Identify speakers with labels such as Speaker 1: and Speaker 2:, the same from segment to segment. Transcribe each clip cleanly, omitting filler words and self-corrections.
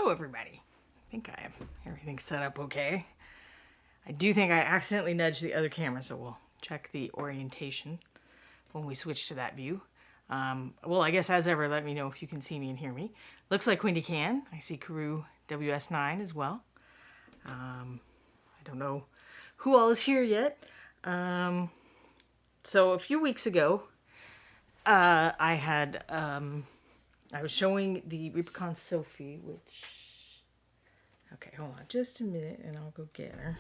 Speaker 1: Hello everybody. I think I have everything set up okay. I do think I accidentally nudged the other camera, so we'll check the orientation when we switch to that view. Well, I guess as ever, let me know if you can see me and hear me. Looks like Wendy can. I see Karoo WS9 as well. I don't know who all is here yet. So a few weeks ago, I was showing the Reaper Sophie, which... Okay, hold on just a minute and I'll go get her.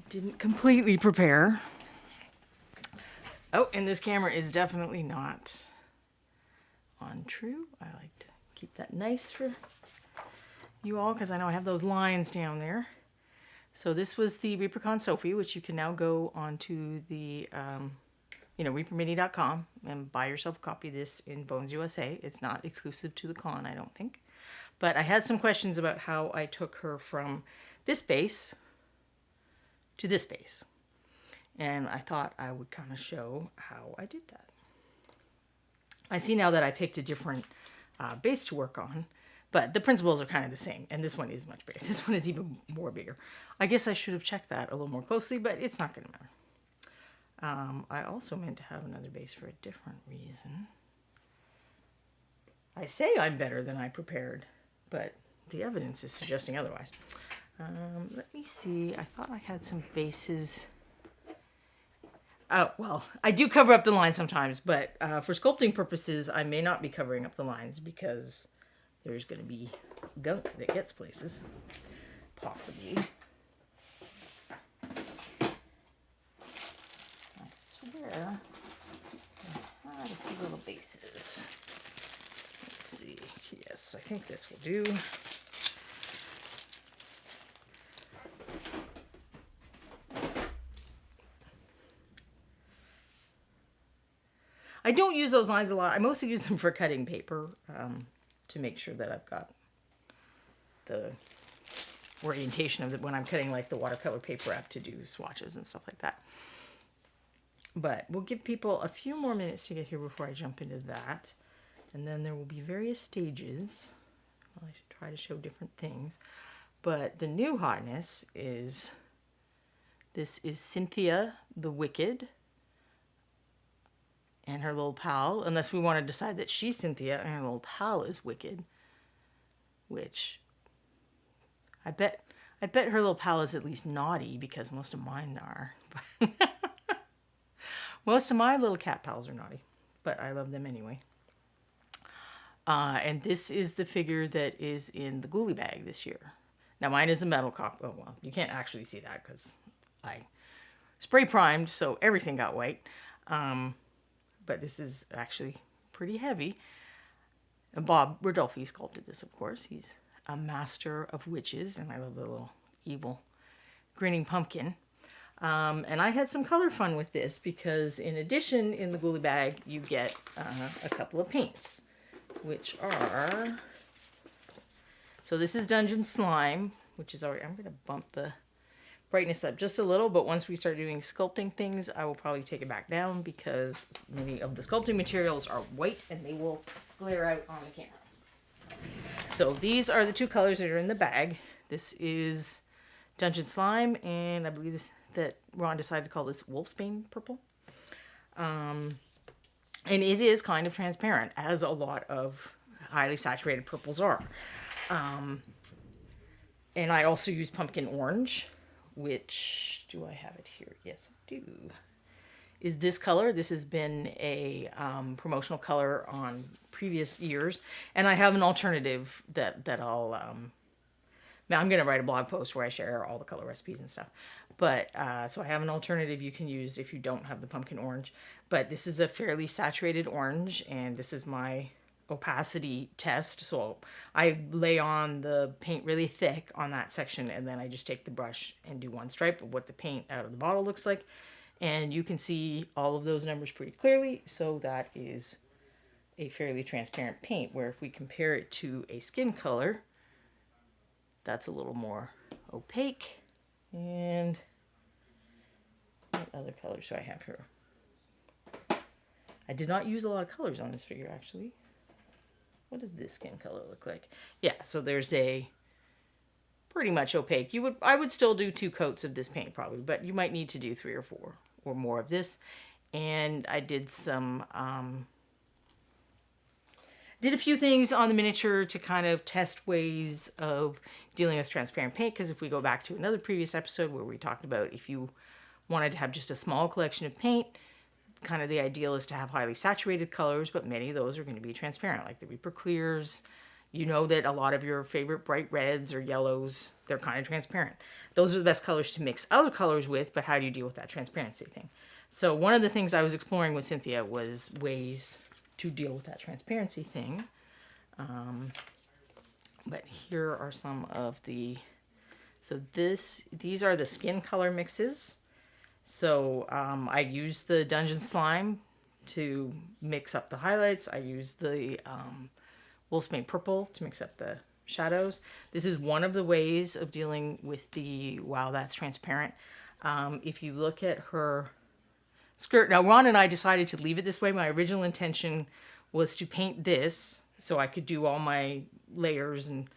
Speaker 1: Didn't completely prepare. Oh, and this camera is definitely not on true. I like to keep that nice for you all because I know I have those lines down there. So this was the Reaper Sophie, which you can now go onto the, reapermini.com and buy yourself a copy of this in Bones USA. It's not exclusive to the con, I don't think. But I had some questions about how I took her from this base to this base. And I thought I would kind of show how I did that. I see now that I picked a different base to work on, but the principles are kind of the same. And this one is much bigger. This one is even more bigger. I guess I should have checked that a little more closely, but it's not going to matter. I also meant to have another base for a different reason. I say I'm better than I prepared, but the evidence is suggesting otherwise. Let me see. I thought I had some bases. Oh, well, I do cover up the lines sometimes, but for sculpting purposes, I may not be covering up the lines because there's going to be gunk that gets places, possibly. I swear I had a few little bases. Let's see. Yes, I think this will do. I don't use those lines a lot. I mostly use them for cutting paper to make sure that I've got the orientation of it when I'm cutting like the watercolor paper up to do swatches and stuff like that. But we'll give people a few more minutes to get here before I jump into that. And then there will be various stages. Well, I should try to show different things. But the new hotness is, this is Cynthia the Wicked and her little pal, unless we want to decide that she's Cynthia and her little pal is Wicked, which I bet her little pal is at least naughty because most of mine are. Most of my little cat pals are naughty, but I love them anyway. And this is the figure that is in the Ghoulie bag this year. Now mine is a metal copy. Oh, well, you can't actually see that because I spray primed, so everything got white. But this is actually pretty heavy. And Bob Rodolphe sculpted this, of course. He's a master of witches, and I love the little evil grinning pumpkin. And I had some color fun with this because in addition, in the Ghoulie bag, you get a couple of paints, which are... So this is Dungeon Slime, which is already... I'm going to bump the brightness up just a little, but once we start doing sculpting things, I will probably take it back down because many of the sculpting materials are white and they will glare out on the camera. So these are the two colors that are in the bag. This is Dungeon Slime, and I believe that Ron decided to call this Wolfsbane Purple. And it is kind of transparent, as a lot of highly saturated purples are. And I also use Pumpkin Orange, which, do I have it here? Yes, I do. Is this color. This has been a promotional color on previous years. And I have an alternative that I'll... now I'm going to write a blog post where I share all the color recipes and stuff. But, so I have an alternative you can use if you don't have the pumpkin orange. But this is a fairly saturated orange, and this is my opacity test. So I lay on the paint really thick on that section, and then I just take the brush and do one stripe of what the paint out of the bottle looks like. And you can see all of those numbers pretty clearly. So that is a fairly transparent paint, where if we compare it to a skin color, that's a little more opaque. And what other colors do I have here? I did not use a lot of colors on this figure, actually. What does this skin color look like? Yeah, so there's a pretty much opaque. I would still do 2 coats of this paint probably, but you might need to do 3 or 4 or more of this. And I did did a few things on the miniature to kind of test ways of dealing with transparent paint, because if we go back to another previous episode where we talked about if you wanted to have just a small collection of paint, kind of the ideal is to have highly saturated colors, but many of those are going to be transparent, like the Reaper Clears. You know that a lot of your favorite bright reds or yellows, they're kind of transparent. Those are the best colors to mix other colors with, but how do you deal with that transparency thing? So one of the things I was exploring with Cynthia was ways to deal with that transparency thing. But here are some of the, so these are the skin color mixes. So I used the Dungeon Slime to mix up the highlights. I used the Wolfsbane Purple to mix up the shadows. This is one of the ways of dealing with the, wow, that's transparent. If you look at her skirt, now Ron and I decided to leave it this way. My original intention was to paint this so I could do all my layers and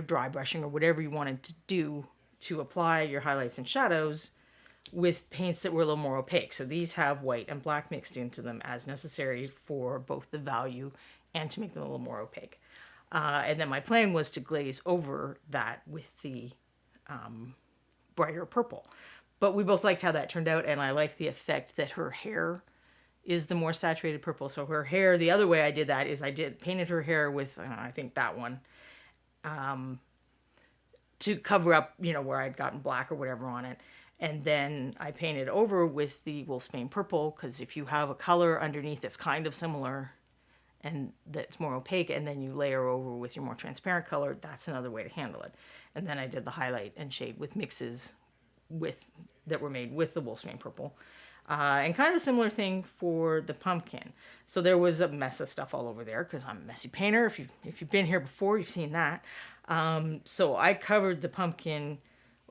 Speaker 1: dry brushing or whatever you wanted to do to apply your highlights and shadows with paints that were a little more opaque. So these have white and black mixed into them as necessary for both the value and to make them a little more opaque. And then my plan was to glaze over that with the brighter purple. But we both liked how that turned out, and I like the effect that her hair is the more saturated purple. So her hair, the other way I did that is I painted her hair with, I think that one, to cover up, where I'd gotten black or whatever on it. And then I painted over with the Wolfsbane Purple, because if you have a color underneath that's kind of similar and that's more opaque, and then you layer over with your more transparent color, that's another way to handle it. And then I did the highlight and shade with mixes that were made with the Wolfsbane Purple. And kind of a similar thing for the pumpkin. So there was a mess of stuff all over there because I'm a messy painter. If you've been here before, you've seen that. So I covered the pumpkin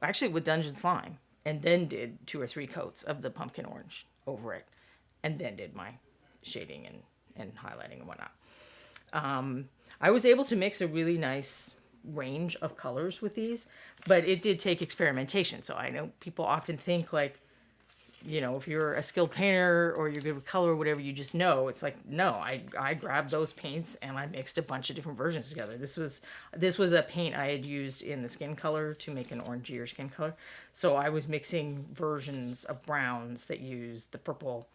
Speaker 1: actually with Dungeon Slime, and then did 2 or 3 coats of the pumpkin orange over it, and then did my shading and highlighting and whatnot. I was able to mix a really nice range of colors with these, but it did take experimentation. So I know people often think like, if you're a skilled painter or you're good with color or whatever, you just know. It's like, no, I grabbed those paints and I mixed a bunch of different versions together. This was a paint I had used in the skin color to make an orangier skin color. So I was mixing versions of browns that used the purple,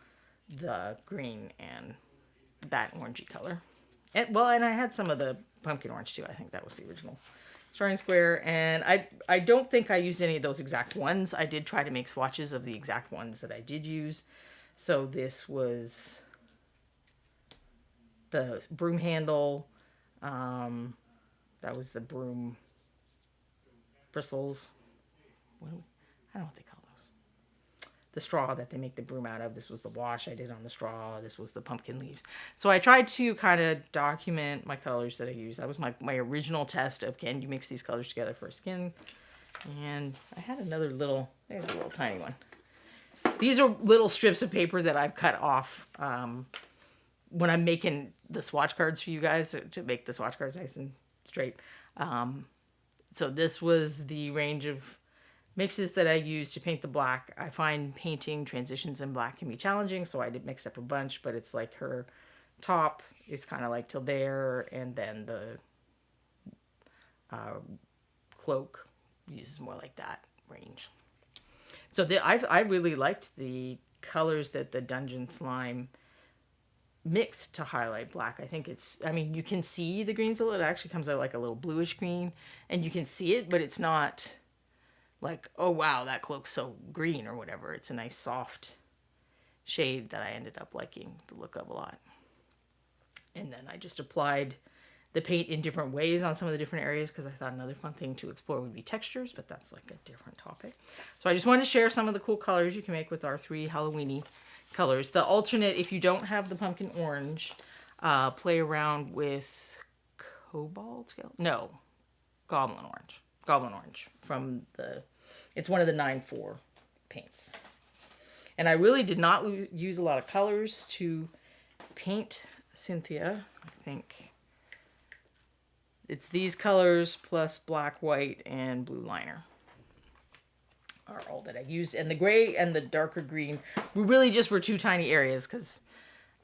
Speaker 1: the green, and that orangey color. And I had some of the pumpkin orange too. I think that was the original Starting Square, and I don't think I used any of those exact ones. I did try to make swatches of the exact ones that I did use. So this was the broom handle. That was the broom bristles. I don't know what they call those. The straw that they make the broom out of. This was the wash I did on the straw. This was the pumpkin leaves. So I tried to kind of document my colors that I used. That was my original test of, can you mix these colors together for a skin? And I had another there's a little tiny one. These are little strips of paper that I've cut off when I'm making the swatch cards for you guys, to make the swatch cards nice and straight. So this was the range of mixes that I use to paint the black. I find painting transitions in black can be challenging, so I did mix up a bunch, but it's like her top is kind of like till there, and then the cloak uses more like that range. So I really liked the colors that the Dungeon Slime mixed to highlight black. I think you can see the greens a little. It actually comes out like a little bluish green, and you can see it, but it's not like, oh wow, that cloak's so green or whatever. It's a nice soft shade that I ended up liking the look of a lot. And then I just applied the paint in different ways on some of the different areas, because I thought another fun thing to explore would be textures, but that's like a different topic. So I just wanted to share some of the cool colors you can make with our 3 Halloween-y colors. The alternate, if you don't have the pumpkin orange, play around with cobalt scale? No, goblin orange. Goblin orange from it's one of the 9-4 paints. And I really did not use a lot of colors to paint Cynthia. I think it's these colors plus black, white, and blue liner are all that I used. And the gray and the darker green were really just for two tiny areas because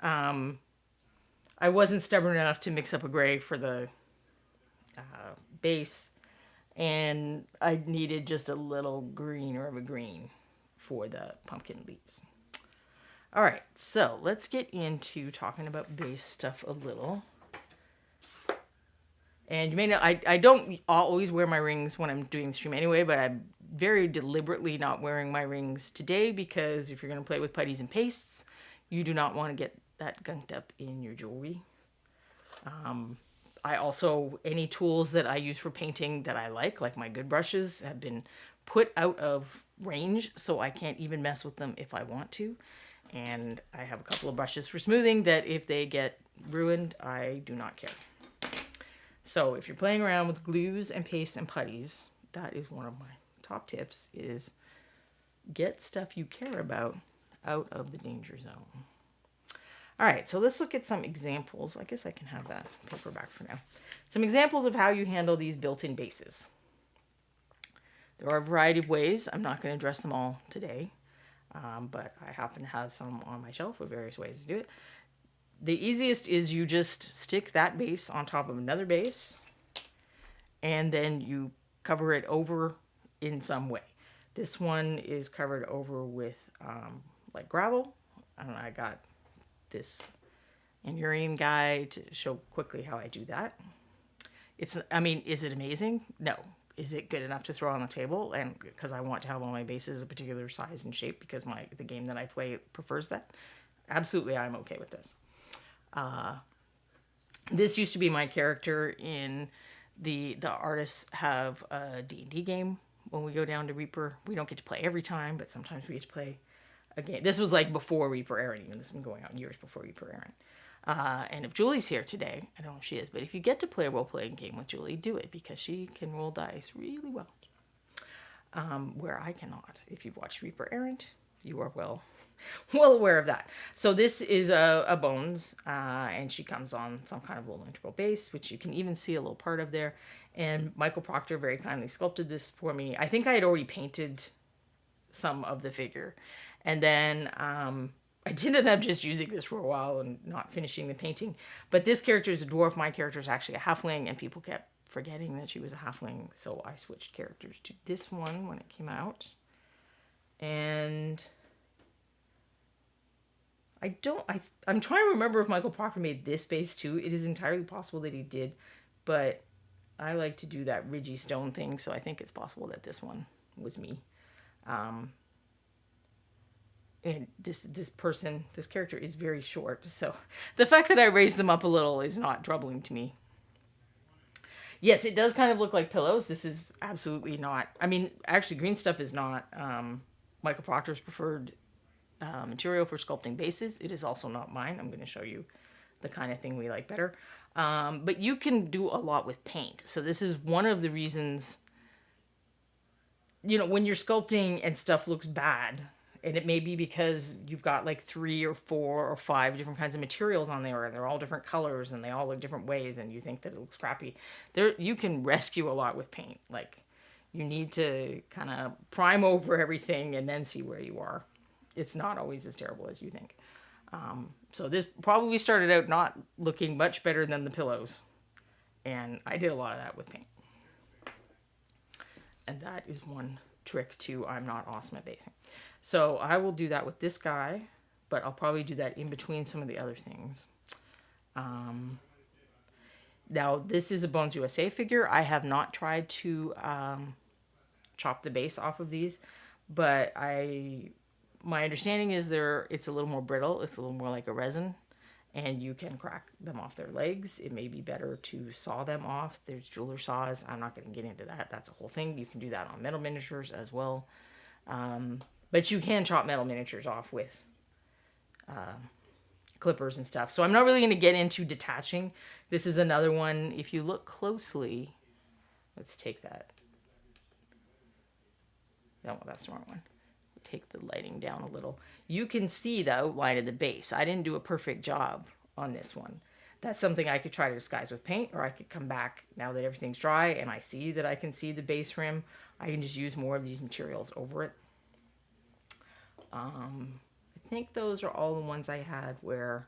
Speaker 1: I wasn't stubborn enough to mix up a gray for the base. And I needed just a little greener of a green for the pumpkin leaves. All right, so let's get into talking about base stuff a little. And you may know, I don't always wear my rings when I'm doing the stream anyway, but I'm very deliberately not wearing my rings today because if you're going to play with putties and pastes, you do not want to get that gunked up in your jewelry. I also, any tools that I use for painting that I like my good brushes, have been put out of range, so I can't even mess with them if I want to. And I have a couple of brushes for smoothing that if they get ruined, I do not care. So if you're playing around with glues and pastes and putties, that is one of my top tips, is get stuff you care about out of the danger zone. All right, so let's look at some examples. I guess I can have that paper back for now. Some examples of how you handle these built-in bases. There are a variety of ways. I'm not going to address them all today, but I happen to have some on my shelf of various ways to do it. The easiest is you just stick that base on top of another base, and then you cover it over in some way. This one is covered over with like gravel. I got this Amurian guy to show quickly how I do that. Is it amazing? No. Is it good enough to throw on the table? And because I want to have all my bases a particular size and shape because the game that I play prefers that? Absolutely, I'm okay with this. This used to be my character in the artists have a D&D game when we go down to Reaper. We don't get to play every time, but sometimes we get to play a game. This was like before Reaper Aaron, even. This has been going on years before Reaper Aaron. And if Julie's here today, I don't know if she is, but if you get to play a role-playing game with Julie, do it because she can roll dice really well. Where I cannot. If you've watched Reaper Aaron, you are well aware of that. So this is a bones, and she comes on some kind of little integral base, which you can even see a little part of there. And Michael Proctor very kindly sculpted this for me. I think I had already painted some of the figure. And then I did end up just using this for a while and not finishing the painting. But this character is a dwarf. My character is actually a halfling, and people kept forgetting that she was a halfling. So I switched characters to this one when it came out. And I'm trying to remember if Michael Proctor made this base too. It is entirely possible that he did, but I like to do that ridgy stone thing, so I think it's possible that this one was me. And this character is very short, so the fact that I raised them up a little is not troubling to me. Yes, it does kind of look like pillows. This is absolutely not. Actually, green stuff is not Michael Proctor's preferred material for sculpting bases. It is also not mine. I'm going to show you the kind of thing we like better. But you can do a lot with paint. So this is one of the reasons, when you're sculpting and stuff looks bad, and it may be because you've got like 3 or 4 or 5 different kinds of materials on there, and they're all different colors, and they all look different ways, and you think that it looks crappy. You can rescue a lot with paint. Like, you need to kind of prime over everything and then see where you are. It's not always as terrible as you think. So this probably started out not looking much better than the pillows. And I did a lot of that with paint. And that is one trick to I'm not awesome at basing. So I will do that with this guy, but I'll probably do that in between some of the other things. Now, this is a Bones USA figure. I have not tried to chop the base off of these, but my understanding is it's a little more brittle. It's a little more like a resin, and you can crack them off their legs. It may be better to saw them off. There's jeweler saws. I'm not going to get into that. That's a whole thing. You can do that on metal miniatures as well. But you can chop metal miniatures off with clippers and stuff. So I'm not really going to get into detaching. This is another one. If you look closely, let's take that. No, that's the wrong one. take the lighting down a little. You can see the outline of the base. I didn't do a perfect job on this one. That's something I could try to disguise with paint, or I could come back now that everything's dry and I see that I can see the base rim. I can just use more of these materials over it. I think those are all the ones I had where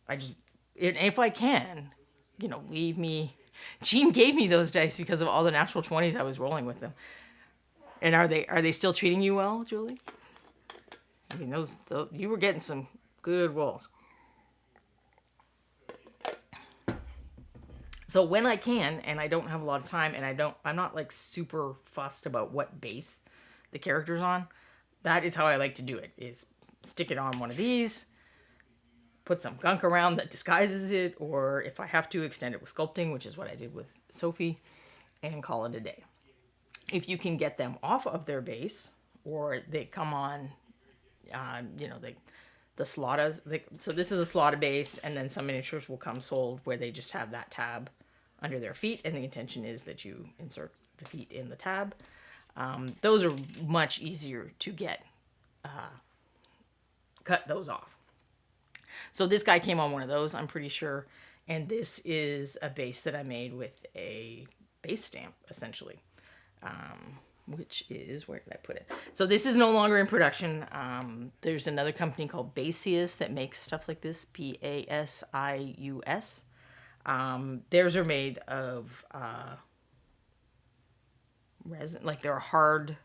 Speaker 1: I just, if I can, you know, leave me. Jean gave me those dice because of all the natural 20s I was rolling with them. And are they still treating you well, Julie? I mean, those you were getting some good rolls. So when I can, and I don't have a lot of time, and I'm not like super fussed about what base the character's on, that is how I like to do it, is stick it on one of these, put some gunk around that disguises it, or if I have to, extend it with sculpting, which is what I did with Sophie, and call it a day. If you can get them off of their base, or they come on, you know, the slotta, so this is a slotta base, and then some miniatures will come sold where they just have that tab under their feet, and the intention is that you insert the feet in the tab. Those are much easier to get, cut those off. So this guy came on one of those, I'm pretty sure, and this is a base that I made with a base stamp, essentially. Which is, where did I put it? So this is no longer in production. There's another company called Basius that makes stuff like this, Basius. Theirs are made of resin, like they're a hard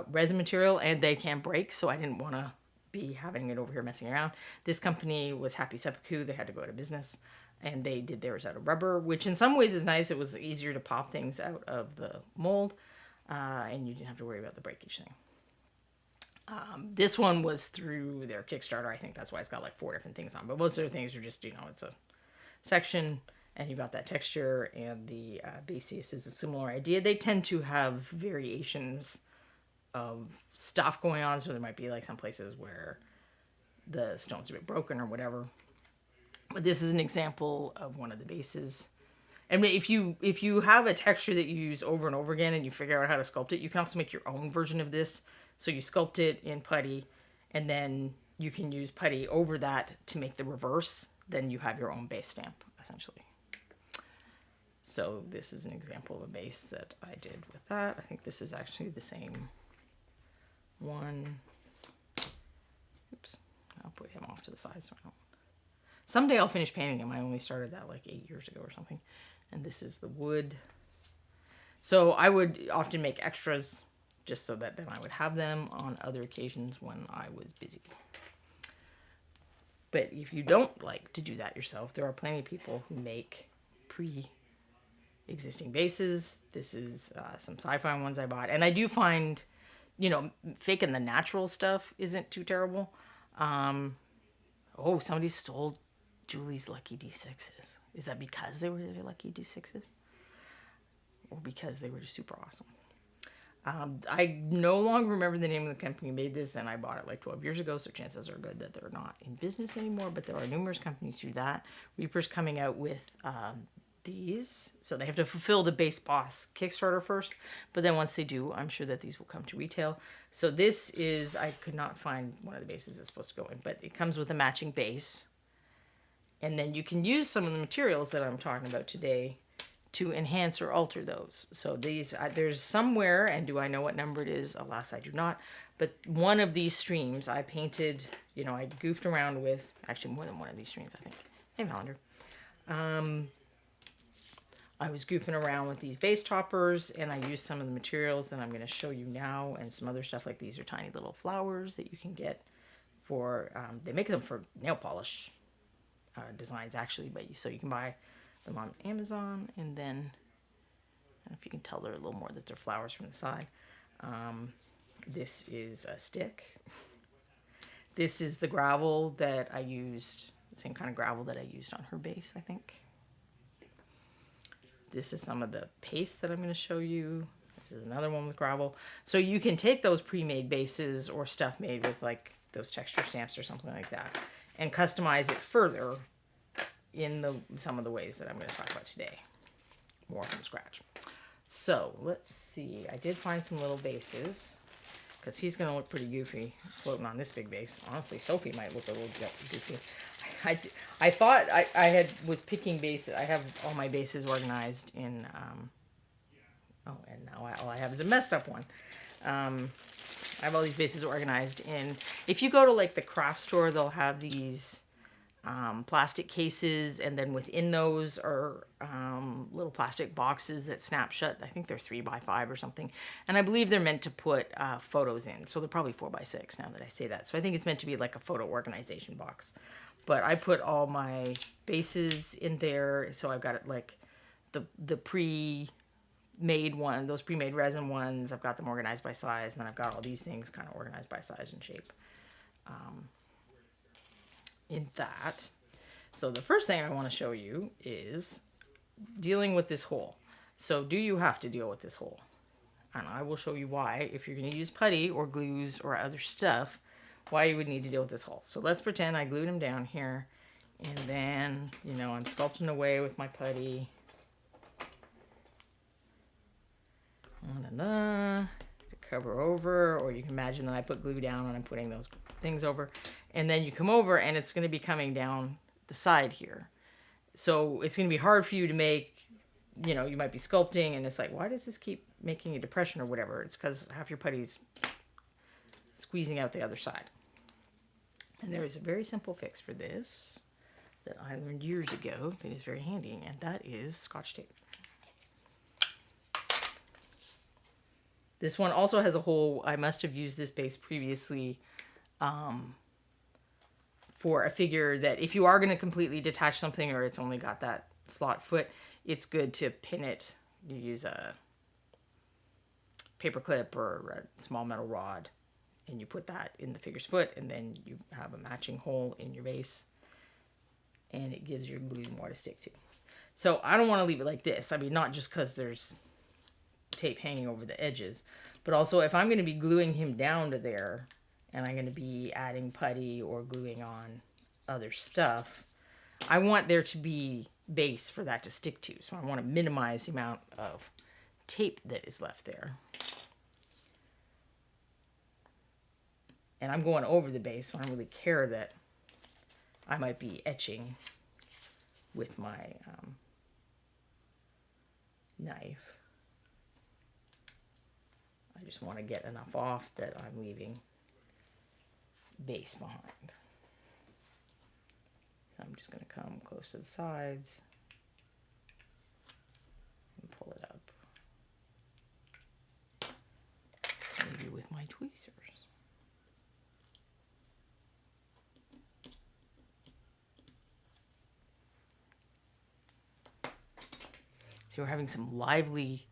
Speaker 1: resin material, and they can break, so I didn't want to be having it over here messing around. This company was Happy Seppuku. They had to go out of business, and they did theirs out of rubber, which in some ways is nice. It was easier to pop things out of the mold, and you didn't have to worry about the breakage thing. This one was through their Kickstarter. I think that's why it's got like 4 different things on, but most of the things are just, you know, it's a section, and you've got that texture, and the Basius is a similar idea. They tend to have variations of stuff going on, so there might be like some places where the stone's a bit broken or whatever. But this is an example of one of the bases. And if you have a texture that you use over and over again and you figure out how to sculpt it, you can also make your own version of this. So you sculpt it in putty, and then you can use putty over that to make the reverse. Then you have your own base stamp, essentially. So this is an example of a base that I did with that. I think this is actually the same one. Oops, I'll put him off to the side so I don't. Someday I'll finish painting him. I only started that like 8 years ago or something. And this is the wood. So I would often make extras just so that then I would have them on other occasions when I was busy. But if you don't like to do that yourself, there are plenty of people who make pre-existing bases. This is some sci-fi ones I bought. And I do find, you know, faking the natural stuff isn't too terrible. Oh, somebody stole Julie's lucky D6s. Is that because they were their lucky D6s? Or because they were just super awesome? I no longer remember the name of the company who made this, and I bought it like 12 years ago, so chances are good that they're not in business anymore, but there are numerous companies who do that. Reaper's coming out with these, so they have to fulfill the Base Boss Kickstarter first, but then once they do, I'm sure that these will come to retail. So this is, I could not find one of the bases it's supposed to go in, but it comes with a matching base, and then you can use some of the materials that I'm talking about today to enhance or alter those. So these, there's somewhere, and do I know what number it is? Alas, I do not. But one of these streams I painted, you know, I goofed around with, actually more than one of these streams, I think. Hey, Melander. I was goofing around with these base toppers, and I used some of the materials that I'm going to show you now, and some other stuff like these are tiny little flowers that you can get for, they make them for nail polish designs actually, but so you can buy them on Amazon, and then, I don't know if you can tell they're a little more that they're flowers from the side. This is a stick. This is the gravel that I used, the same kind of gravel that I used on her base, I think. This is some of the paste that I'm going to show you. This is another one with gravel. So you can take those pre-made bases or stuff made with like those texture stamps or something like that and customize it further in some of the ways that I'm going to talk about today, more from scratch. So let's see. I did find some little bases because he's going to look pretty goofy floating on this big base. Honestly, Sophie might look a little goofy. I thought I was picking bases. I have all my bases organized in, oh, and now all I have is a messed up one. I have all these bases organized in, if you go to like the craft store, they'll have these plastic cases, and then within those are little plastic boxes that snap shut. I think they're 3x5 or something, and I believe they're meant to put photos in. So they're probably 4x6 now that I say that. So I think it's meant to be like a photo organization box. But I put all my bases in there, so I've got it like the pre-made one, those pre-made resin ones. I've got them organized by size, and then I've got all these things kind of organized by size and shape. In that. So the first thing I want to show you is dealing with this hole. So do you have to deal with this hole? And I will show you why, if you're going to use putty or glues or other stuff, why you would need to deal with this hole. So let's pretend I glued him down here, and then, you know, I'm sculpting away with my putty. To cover over, or you can imagine that I put glue down and I'm putting those things over, and then you come over and it's going to be coming down the side here. So it's going to be hard for you to make, you know, you might be sculpting and it's like, why does this keep making a depression or whatever? It's because half your putty's squeezing out the other side. And there is a very simple fix for this that I learned years ago that is very handy, and that is Scotch tape. This one also has a hole. I must have used this base previously for a figure that if you are going to completely detach something, or it's only got that slot foot, it's good to pin it. You use a paper clip or a small metal rod, and you put that in the figure's foot, and then you have a matching hole in your base, and it gives your glue more to stick to. So I don't want to leave it like this. I mean, not just because there's tape hanging over the edges, but also if I'm going to be gluing him down to there, and I'm going to be adding putty or gluing on other stuff, I want there to be base for that to stick to. So I want to minimize the amount of tape that is left there. And I'm going over the base, so I don't really care that I might be etching with my knife. I just want to get enough off that I'm leaving base behind. So I'm just going to come close to the sides and pull it up. Maybe with my tweezers. So we're having some lively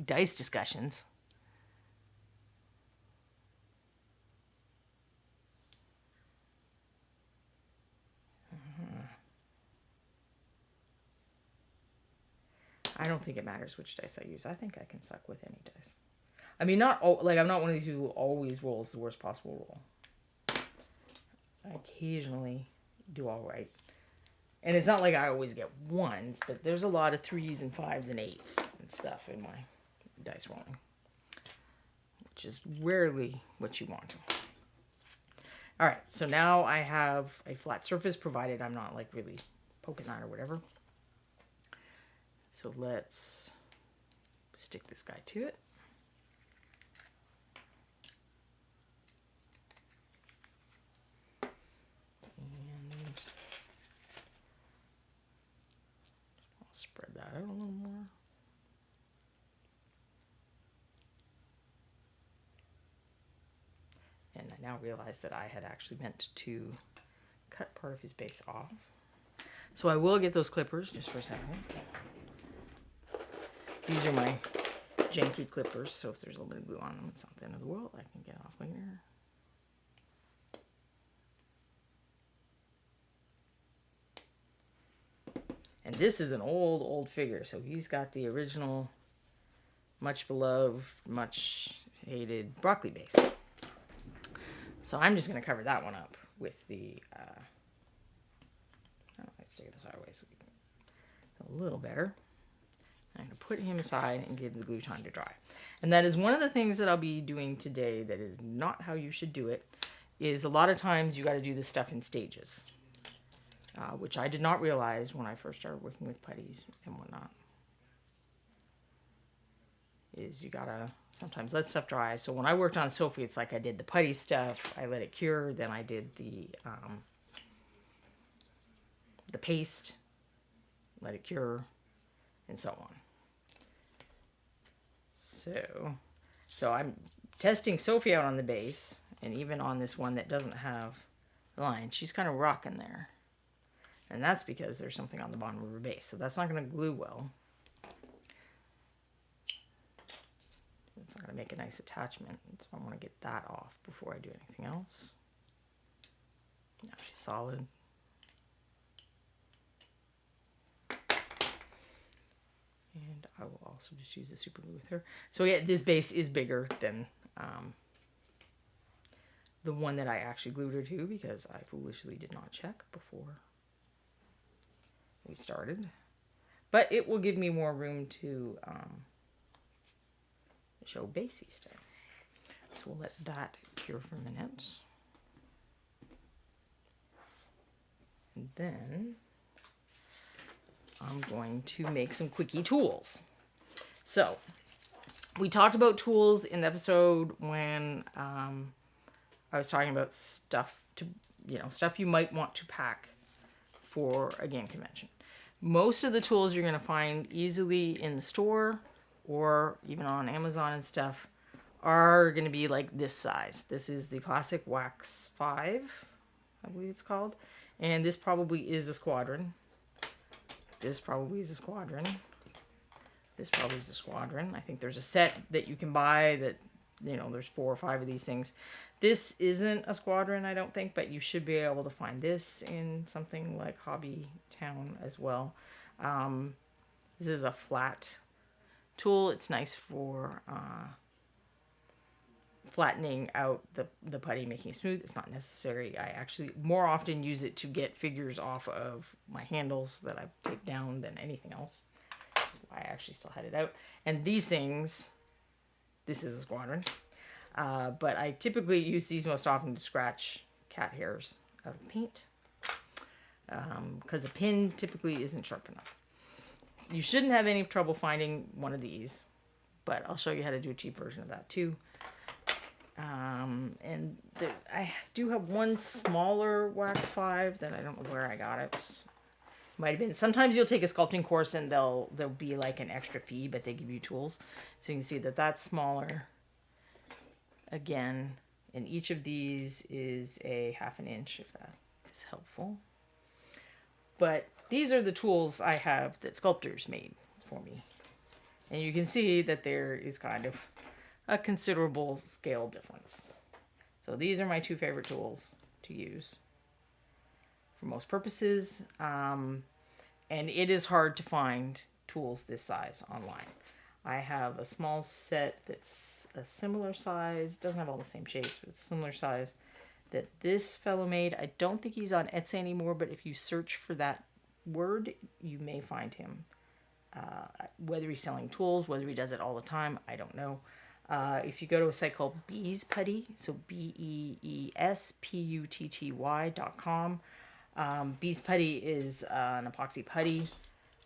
Speaker 1: dice discussions. I don't think it matters which dice I use. I think I can suck with any dice. I mean, not all, like, I'm not one of these people who always rolls the worst possible roll. I occasionally do all right. And it's not like I always get ones, but there's a lot of 3s and 5s and 8s and stuff in my dice rolling, which is rarely what you want. All right, so now I have a flat surface, provided I'm not like really poking on or whatever. So let's stick this guy to it. And I'll spread that out a little more. And I now realize that I had actually meant to cut part of his base off. So I will get those clippers just for a second. These are my janky clippers, so if there's a little bit of glue on them, it's not the end of the world. I can get off later. And this is an old figure, so he's got the original, much beloved, much hated broccoli base. So I'm just going to cover that one up with the, let's take it sideways so we can a little better. I'm going to put him aside and give the glue time to dry. And that is one of the things that I'll be doing today that is not how you should do it, is a lot of times you got to do this stuff in stages, which I did not realize when I first started working with putties and whatnot. Is you got to sometimes let stuff dry. So when I worked on Sophie, it's like I did the putty stuff, I let it cure, then I did the paste, let it cure, and so on. So I'm testing Sophie out on the base, and even on this one that doesn't have the line, she's kind of rocking there. And that's because there's something on the bottom of her base, so that's not going to glue well. It's not going to make a nice attachment, so I want to get that off before I do anything else. Now she's solid. And I will also just use the super glue with her. So yeah, this base is bigger than the one that I actually glued her to, because I foolishly did not check before we started. But it will give me more room to show basey stuff. So we'll let that cure for a minute. And then I'm going to make some quickie tools. So we talked about tools in the episode when I was talking about stuff stuff you might want to pack for a game convention. Most of the tools you're going to find easily in the store or even on Amazon and stuff are going to be like this size. This is the classic Wax 5, I believe it's called. And this probably is a squadron. This probably is a squadron. This probably is a squadron. I think there's a set that you can buy that, there's 4 or 5 of these things. This isn't a squadron, I don't think, but you should be able to find this in something like Hobby Town as well. This is a flat tool. It's nice for flattening out the putty, making it smooth. It's not necessary. I actually more often use it to get figures off of my handles that I've taped down than anything else. That's why I actually still had it out. And these things, this is a squadron. But I typically use these most often to scratch cat hairs out of paint. Because a pin typically isn't sharp enough. You shouldn't have any trouble finding one of these, but I'll show you how to do a cheap version of that too. I do have one smaller Wax 5 that I don't know where I got it. Might have been. Sometimes you'll take a sculpting course and there'll be like an extra fee, but they give you tools. So you can see that that's smaller. Again, and each of these is a 1/2 inch, if that is helpful. But these are the tools I have that sculptors made for me. And you can see that there is kind of a considerable scale difference. So these are my 2 favorite tools to use for most purposes. And it is hard to find tools this size online. I have a small set that's a similar size, doesn't have all the same shapes, but it's similar size that this fellow made. I don't think he's on Etsy anymore, but if you search for that word, you may find him. Whether he's selling tools, whether he does it all the time, I don't know. If you go to a site called Bees Putty, so BeesPutty.com. Bees Putty is an epoxy putty.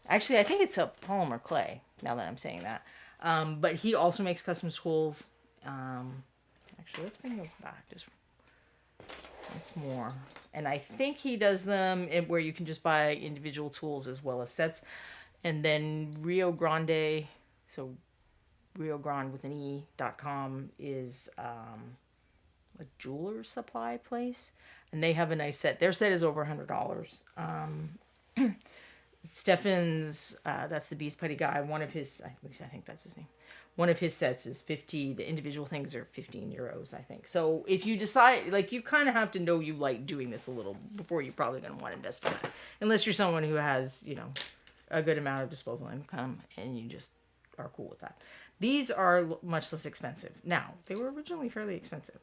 Speaker 1: Actually, I think it's a polymer clay, now that I'm saying that. But he also makes custom tools. Actually, let's bring those back just once more. And I think he does them where you can just buy individual tools as well as sets. And then Rio Grande, so Rio Grande with an E.com is a jeweler supply place. And they have a nice set. Their set is over $100. Stefan's, that's the Beast Putty guy. One of his, at least I think that's his name. One of his sets is 50. The individual things are 15 euros, I think. So if you decide, like, you kind of have to know you like doing this a little before you're probably going to want to invest in that. Unless you're someone who has, a good amount of disposable income and you just are cool with that. These are much less expensive. Now, they were originally fairly expensive.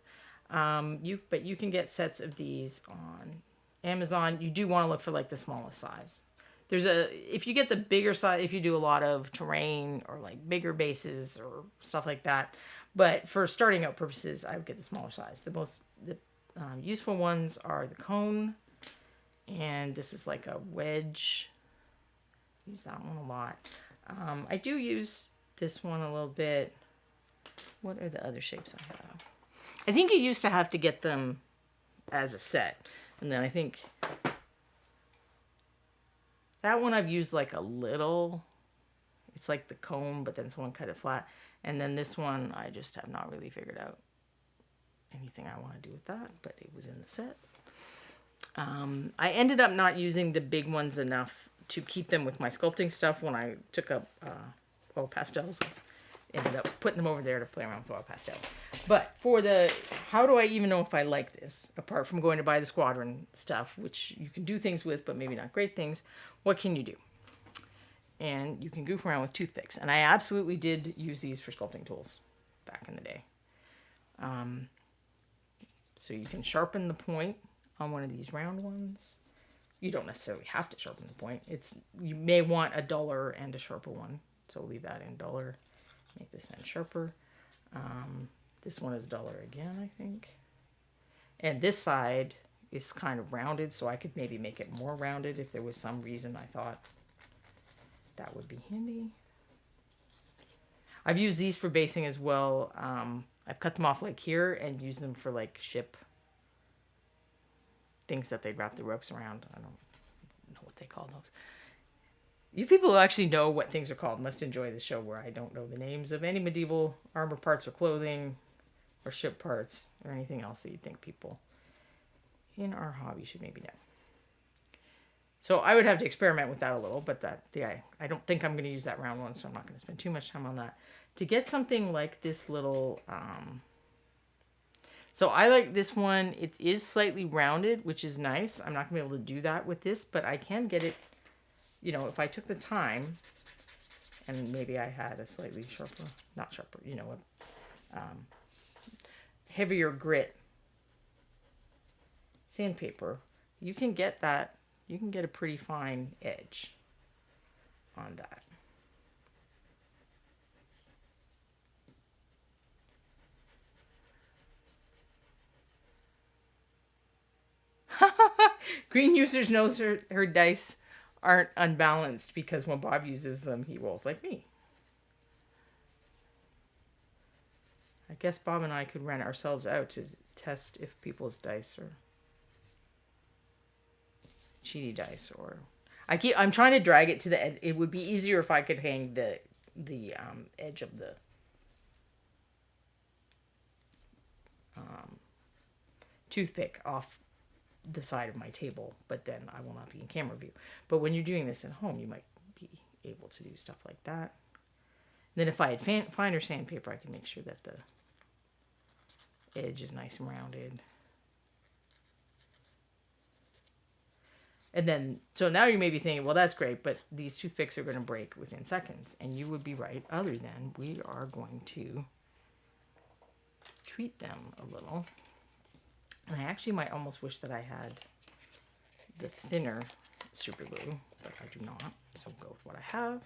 Speaker 1: But you can get sets of these on Amazon. You do want to look for like the smallest size. if you get the bigger size, if you do a lot of terrain or like bigger bases or stuff like that. But for starting out purposes, I would get the smaller size. The useful ones are the cone, and this is like a wedge. Use that one a lot. I do use this one a little bit. What are the other shapes I have? I think you used to have to get them as a set. And then I think that one I've used like a little. It's like the cone, but then someone cut it flat. And then this one, I just have not really figured out anything I want to do with that, but it was in the set. I ended up not using the big ones enough to keep them with my sculpting stuff when I took up oil pastels. Ended up putting them over there to play around with oil pastels. But for how do I even know if I like this? Apart from going to buy the squadron stuff, which you can do things with, but maybe not great things. What can you do? And you can goof around with toothpicks. And I absolutely did use these for sculpting tools back in the day. So you can sharpen the point on one of these round ones. You don't necessarily have to sharpen the point. You may want a duller and a sharper one. So leave that in duller. Make this end sharper. This one is duller again, I think. And this side is kind of rounded, so I could maybe make it more rounded if there was some reason I thought that would be handy. I've used these for basing as well. I've cut them off like here and used them for like ship things that they'd wrap the ropes around. I don't know what they call those. You people who actually know what things are called must enjoy the show where I don't know the names of any medieval armor parts or clothing or ship parts or anything else that you'd think people in our hobby should maybe know. So I would have to experiment with that a little, but I don't think I'm going to use that round one, so I'm not going to spend too much time on that. To get something like this little, so I like this one. It is slightly rounded, which is nice. I'm not going to be able to do that with this, but I can get it, if I took the time and maybe I had a slightly heavier grit sandpaper, you can get that. You can get a pretty fine edge on that. Green users knows her dice aren't unbalanced because when Bob uses them, he rolls like me. I guess Bob and I could rent ourselves out to test if people's dice are cheaty dice or I'm trying to drag it to the edge. It would be easier if I could hang the edge of the toothpick off the side of my table, but then I will not be in camera view. But when you're doing this at home, you might be able to do stuff like that. And then if I had finer sandpaper, I can make sure that the edge is nice and rounded. And then, so now you may be thinking, well, that's great, but these toothpicks are going to break within seconds. And you would be right, other than we are going to treat them a little. And I actually might almost wish that I had the thinner super glue, but I do not. So go with what I have.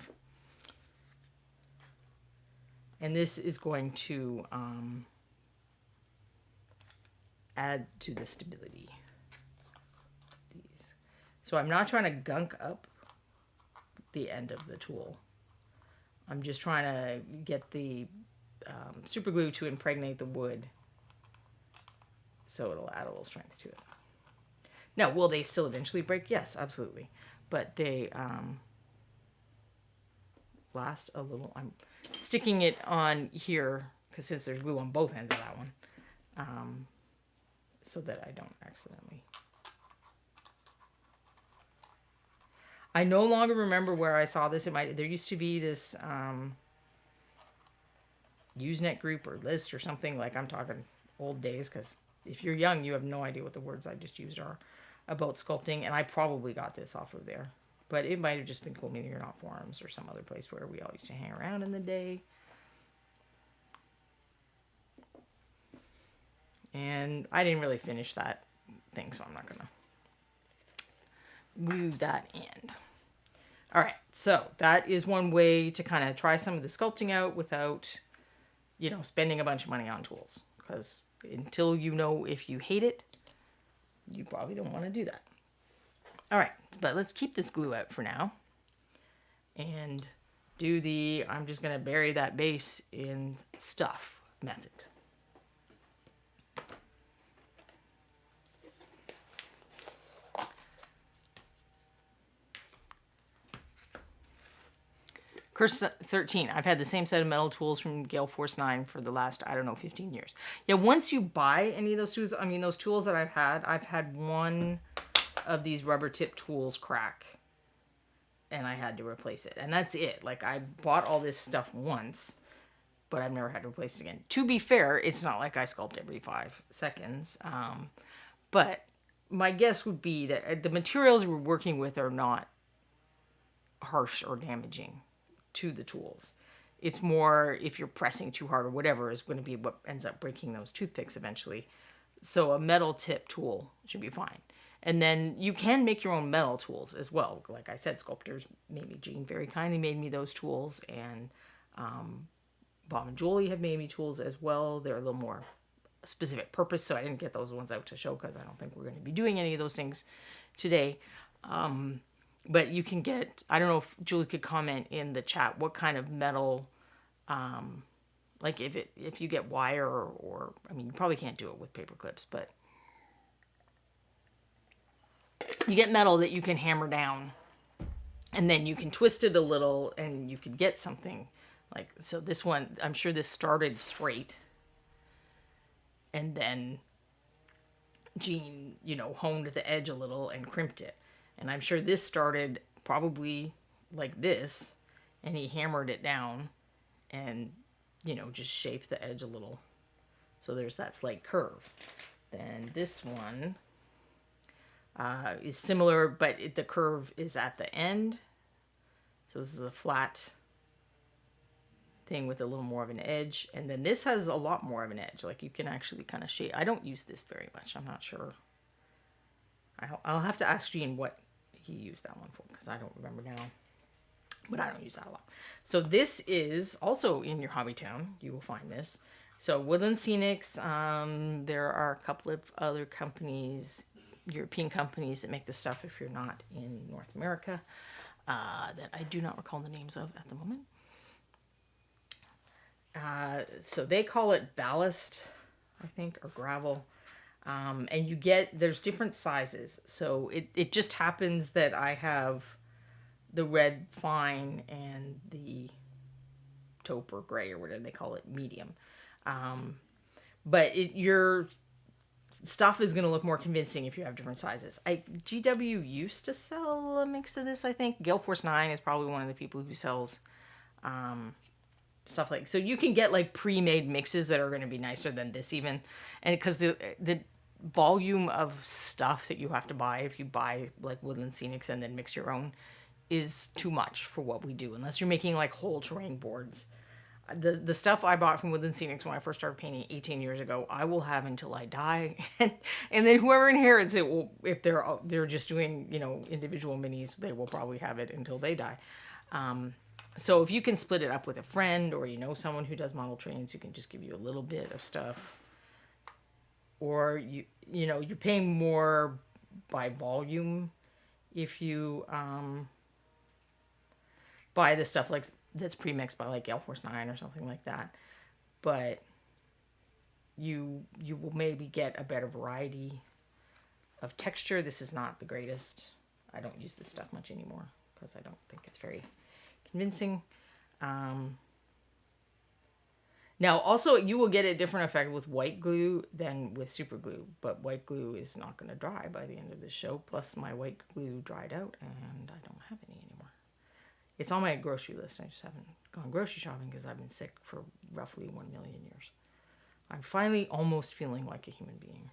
Speaker 1: And this is going to add to the stability. So I'm not trying to gunk up the end of the tool. I'm just trying to get the super glue to impregnate the wood so it'll add a little strength to it. Now, will they still eventually break? Yes, absolutely. But they last a little. I'm sticking it on here because since there's glue on both ends of that one, so that I don't accidentally. I no longer remember where I saw this. There used to be this Usenet group or list or something. Like I'm talking old days, because if you're young, you have no idea what the words I just used are about sculpting. And I probably got this off of there. But it might have just been Cool Meaning You're Not forums or some other place where we all used to hang around in the day. And I didn't really finish that thing, so I'm not going to glue that end. All right, so that is one way to kind of try some of the sculpting out without, spending a bunch of money on tools. Because until you know if you hate it, you probably don't want to do that. All right, but let's keep this glue out for now. And I'm just going to bury that base in stuff method. Curse 13. I've had the same set of metal tools from Gale Force 9 for the last, 15 years. Yeah, once you buy any of those tools, those tools that I've had one of these rubber tip tools crack. And I had to replace it. And that's it. Like, I bought all this stuff once, but I've never had to replace it again. To be fair, it's not like I sculpt every 5 seconds. But my guess would be that the materials we're working with are not harsh or damaging to the tools. It's more if you're pressing too hard or whatever is going to be what ends up breaking those toothpicks eventually. So a metal tip tool should be fine. And then you can make your own metal tools as well. Like I said, sculptors, maybe Jean very kindly made me those tools, and Bob and Julie have made me tools as well. They're a little more specific purpose, so I didn't get those ones out to show because I don't think we're going to be doing any of those things today. But you can get, I don't know if Julie could comment in the chat what kind of metal, like if you get wire or you probably can't do it with paper clips, but you get metal that you can hammer down, and then you can twist it a little and you can get something like, so this one, I'm sure this started straight, and then Jean, honed the edge a little and crimped it. And I'm sure this started probably like this, and he hammered it down and, just shaped the edge a little. So there's that slight curve. Then this one is similar, but the curve is at the end. So this is a flat thing with a little more of an edge. And then this has a lot more of an edge. Like you can actually kind of shape. I don't use this very much. I'm not sure. I'll have to ask Jean what he used that one for, because I don't remember now. But I don't use that a lot. So this is also in your hobby town. You will find this. So Woodland Scenics, there are a couple of other companies, European companies that make this stuff if you're not in North America, that I do not recall the names of at the moment. So they call it ballast, I think, or gravel. And there's different sizes. So it just happens that I have the red fine and the taupe or gray or whatever they call it, medium. But your stuff is going to look more convincing if you have different sizes. GW used to sell a mix of this, I think. Gale Force 9 is probably one of the people who sells stuff like, so you can get like pre-made mixes that are going to be nicer than this even. And because the volume of stuff that you have to buy if you buy like Woodland Scenics and then mix your own is too much for what we do, unless you're making like whole terrain boards. The stuff I bought from Woodland Scenics when I first started painting 18 years ago, I will have until I die, and then whoever inherits it will, if they're just doing individual minis, they will probably have it until they die. So if you can split it up with a friend, or someone who does model trains who can just give you a little bit of stuff, or you're paying more by volume if you buy the stuff like that's pre-mixed by like Gale Force 9 or something like that. But you will maybe get a better variety of texture. This is not the greatest. I don't use this stuff much anymore because I don't think it's very convincing. Now, also, you will get a different effect with white glue than with super glue, but white glue is not going to dry by the end of this show. Plus, my white glue dried out, and I don't have any anymore. It's on my grocery list. I just haven't gone grocery shopping because I've been sick for roughly 1 million years. I'm finally almost feeling like a human being.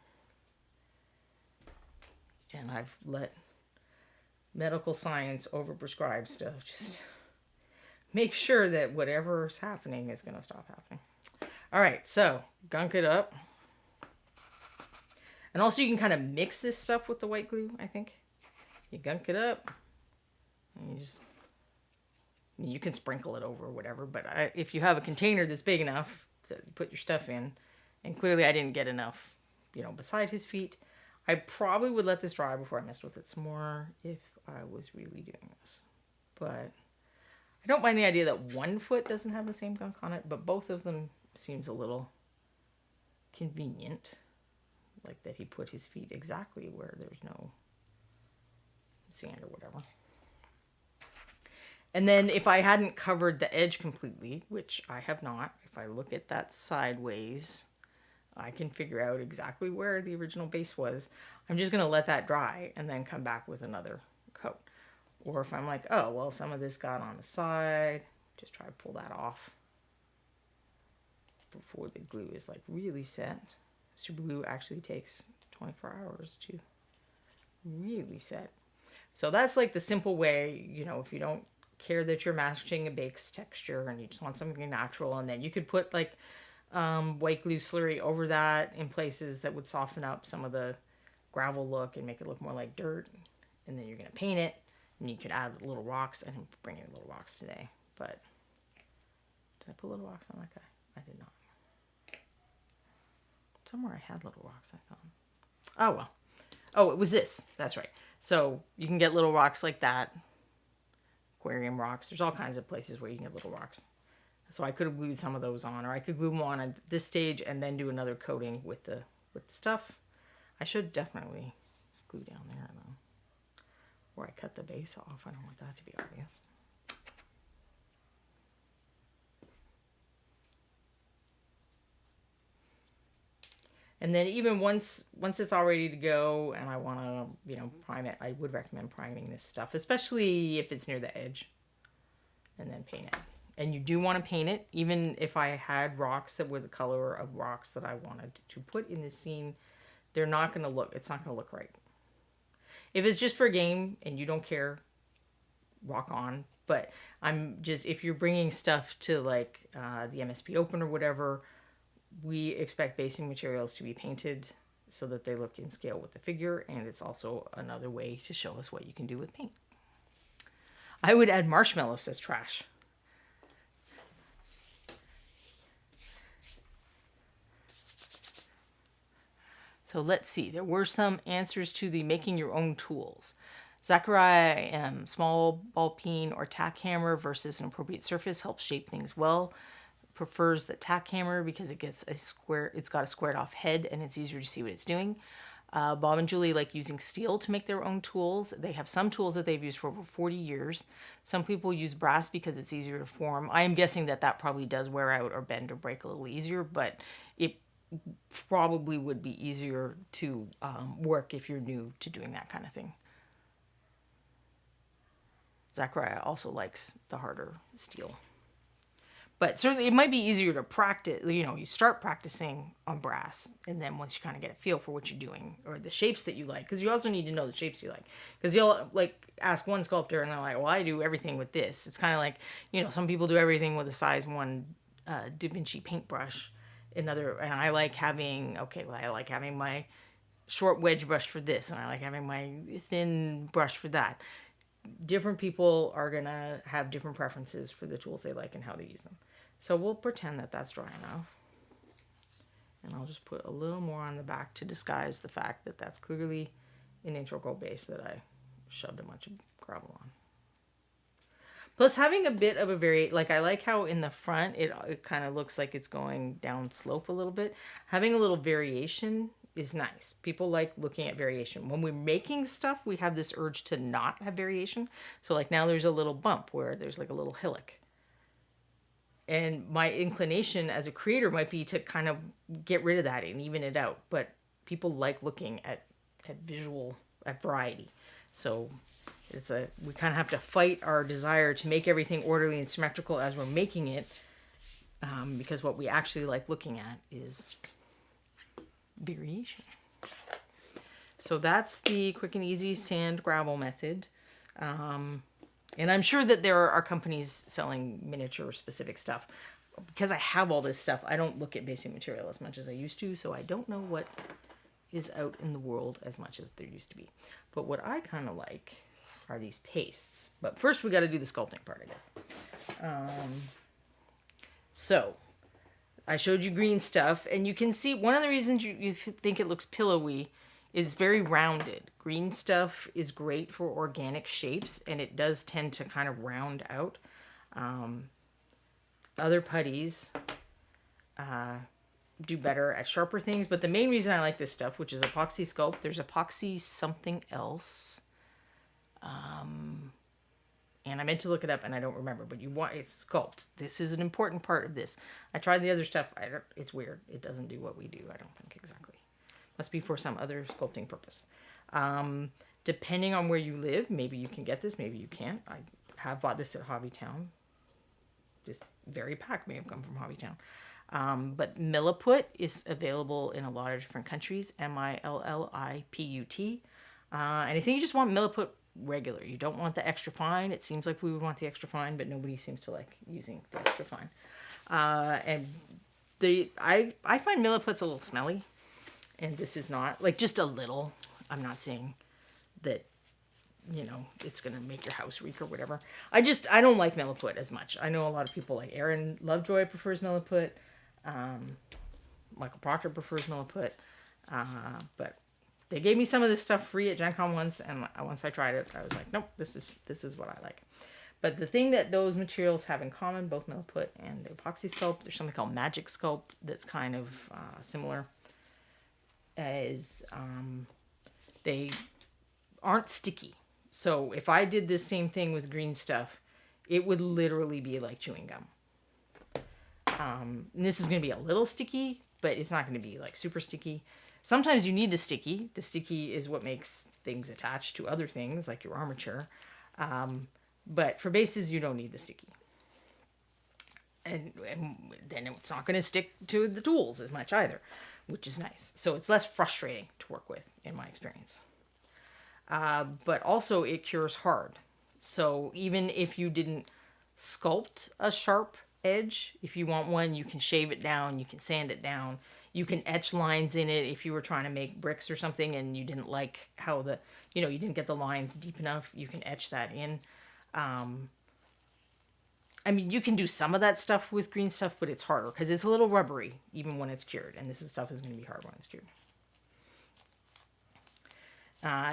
Speaker 1: And I've let medical science overprescribe stuff. Just make sure that whatever's happening is going to stop happening. All right, so gunk it up. And also you can kind of mix this stuff with the white glue, I think. You gunk it up, and you just You can sprinkle it over or whatever, but if you have a container that's big enough to put your stuff in, and clearly I didn't get enough, beside his feet, I probably would let this dry before I messed with it some more if I was really doing this. But I don't mind the idea that one foot doesn't have the same gunk on it, but both of them seems a little convenient. Like that he put his feet exactly where there's no sand or whatever. And then if I hadn't covered the edge completely, which I have not, if I look at that sideways, I can figure out exactly where the original base was. I'm just going to let that dry and then come back with another coat. Or if I'm like, oh, well, some of this got on the side, just try to pull that off before the glue is like really set. Super glue actually takes 24 hours to really set. So that's like the simple way, if you don't care that you're matching a bake's texture and you just want something natural, and then you could put like white glue slurry over that in places that would soften up some of the gravel look and make it look more like dirt. And then you're going to paint it, and you could add little rocks. I didn't bring any little rocks today, but did I put little rocks on that guy? I did not. Somewhere I had little rocks, I thought. Oh, well. Oh, it was this. That's right. So you can get little rocks like that. Aquarium rocks. There's all kinds of places where you can get little rocks. So I could have glued some of those on, or I could glue them on at this stage and then do another coating with the stuff. I should definitely glue down there though. Or I cut the base off. I don't want that to be obvious. And then even once it's all ready to go and I want to, prime it, I would recommend priming this stuff, especially if it's near the edge, and then paint it. And you do want to paint it, even if I had rocks that were the color of rocks that I wanted to put in this scene, it's not going to look right. If it's just for a game and you don't care, rock on. But if you're bringing stuff to like the MSP Open or whatever, we expect basing materials to be painted so that they look in scale with the figure, and it's also another way to show us what you can do with paint. I would add marshmallow, says Trash. So let's see. There were some answers to the making your own tools. Zachariah, small ball peen or tack hammer versus an appropriate surface helps shape things well. Prefers the tack hammer because it's got a squared off head and it's easier to see what it's doing. Bob and Julie like using steel to make their own tools. They have some tools that they've used for over 40 years. Some people use brass because it's easier to form. I am guessing that probably does wear out or bend or break a little easier, but it probably would be easier to work if you're new to doing that kind of thing. Zachariah also likes the harder steel. But certainly it might be easier to practice, you start practicing on brass, and then once you kind of get a feel for what you're doing or the shapes that you like, because you also need to know the shapes you like. Because you'll ask one sculptor and they're like, well, I do everything with this. It's kind of like, some people do everything with a size 1 Da Vinci paintbrush. And I like having my short wedge brush for this, and I like having my thin brush for that. Different people are going to have different preferences for the tools they like and how they use them. So we'll pretend that that's dry enough. And I'll just put a little more on the back to disguise the fact that that's clearly an integral base that I shoved a bunch of gravel on. Plus having a bit of a I like how in the front it kind of looks like it's going down slope a little bit. Having a little variation is nice. People like looking at variation. When we're making stuff, we have this urge to not have variation. So like now there's a little bump where there's like a little hillock. And my inclination as a creator might be to kind of get rid of that and even it out. But people like looking at variety. So we kind of have to fight our desire to make everything orderly and symmetrical as we're making it. Because what we actually like looking at is variation. So that's the quick and easy sand gravel method. And I'm sure that there are companies selling miniature specific stuff. Because I have all this stuff, I don't look at basic material as much as I used to, so I don't know what is out in the world as much as there used to be. But what I kind of like are these pastes. But first we got to do the sculpting part, I guess. So I showed you green stuff, and you can see one of the reasons you think it looks pillowy is very rounded. Green stuff is great for organic shapes, and it does tend to kind of round out. Other putties do better at sharper things, but the main reason I like this stuff, which is epoxy sculpt, there's epoxy something else. And I meant to look it up and I don't remember, but it's sculpt. This is an important part of this. I tried the other stuff. It's weird. It doesn't do what we do, I don't think exactly. Must be for some other sculpting purpose. Depending on where you live, maybe you can get this, maybe you can't. I have bought this at Hobbytown. This very pack may have come from Hobbytown. But Milliput is available in a lot of different countries. Milliput. And I think you just want Milliput regular. You don't want the extra fine. It seems like we would want the extra fine, but nobody seems to like using the extra fine. And I find Milliput's a little smelly, and this is not, like, just a little. I'm not saying that, you know, it's gonna make your house reek or whatever. I don't like Milliput as much. I know a lot of people, like Aaron Lovejoy prefers Milliput. Michael Proctor prefers Milliput. But they gave me some of this stuff free at Gen Con once, and once I tried it, I was like, nope, this is what I like. But the thing that those materials have in common, both Milliput and the epoxy sculpt, there's something called Magic Sculpt that's kind of similar, as they aren't sticky. So if I did this same thing with green stuff, it would literally be like chewing gum. And this is going to be a little sticky, but it's not going to be like super sticky. Sometimes you need the sticky. The sticky is what makes things attach to other things, like your armature. But for bases, you don't need the sticky. And then it's not going to stick to the tools as much either, which is nice. So it's less frustrating to work with, in my experience. But also it cures hard. So even if you didn't sculpt a sharp edge, if you want one, you can shave it down, you can sand it down. You can etch lines in it if you were trying to make bricks or something and you didn't like how you didn't get the lines deep enough. You can etch that in. I mean, you can do some of that stuff with green stuff, but it's harder because it's a little rubbery even when it's cured. And stuff is going to be hard when it's cured.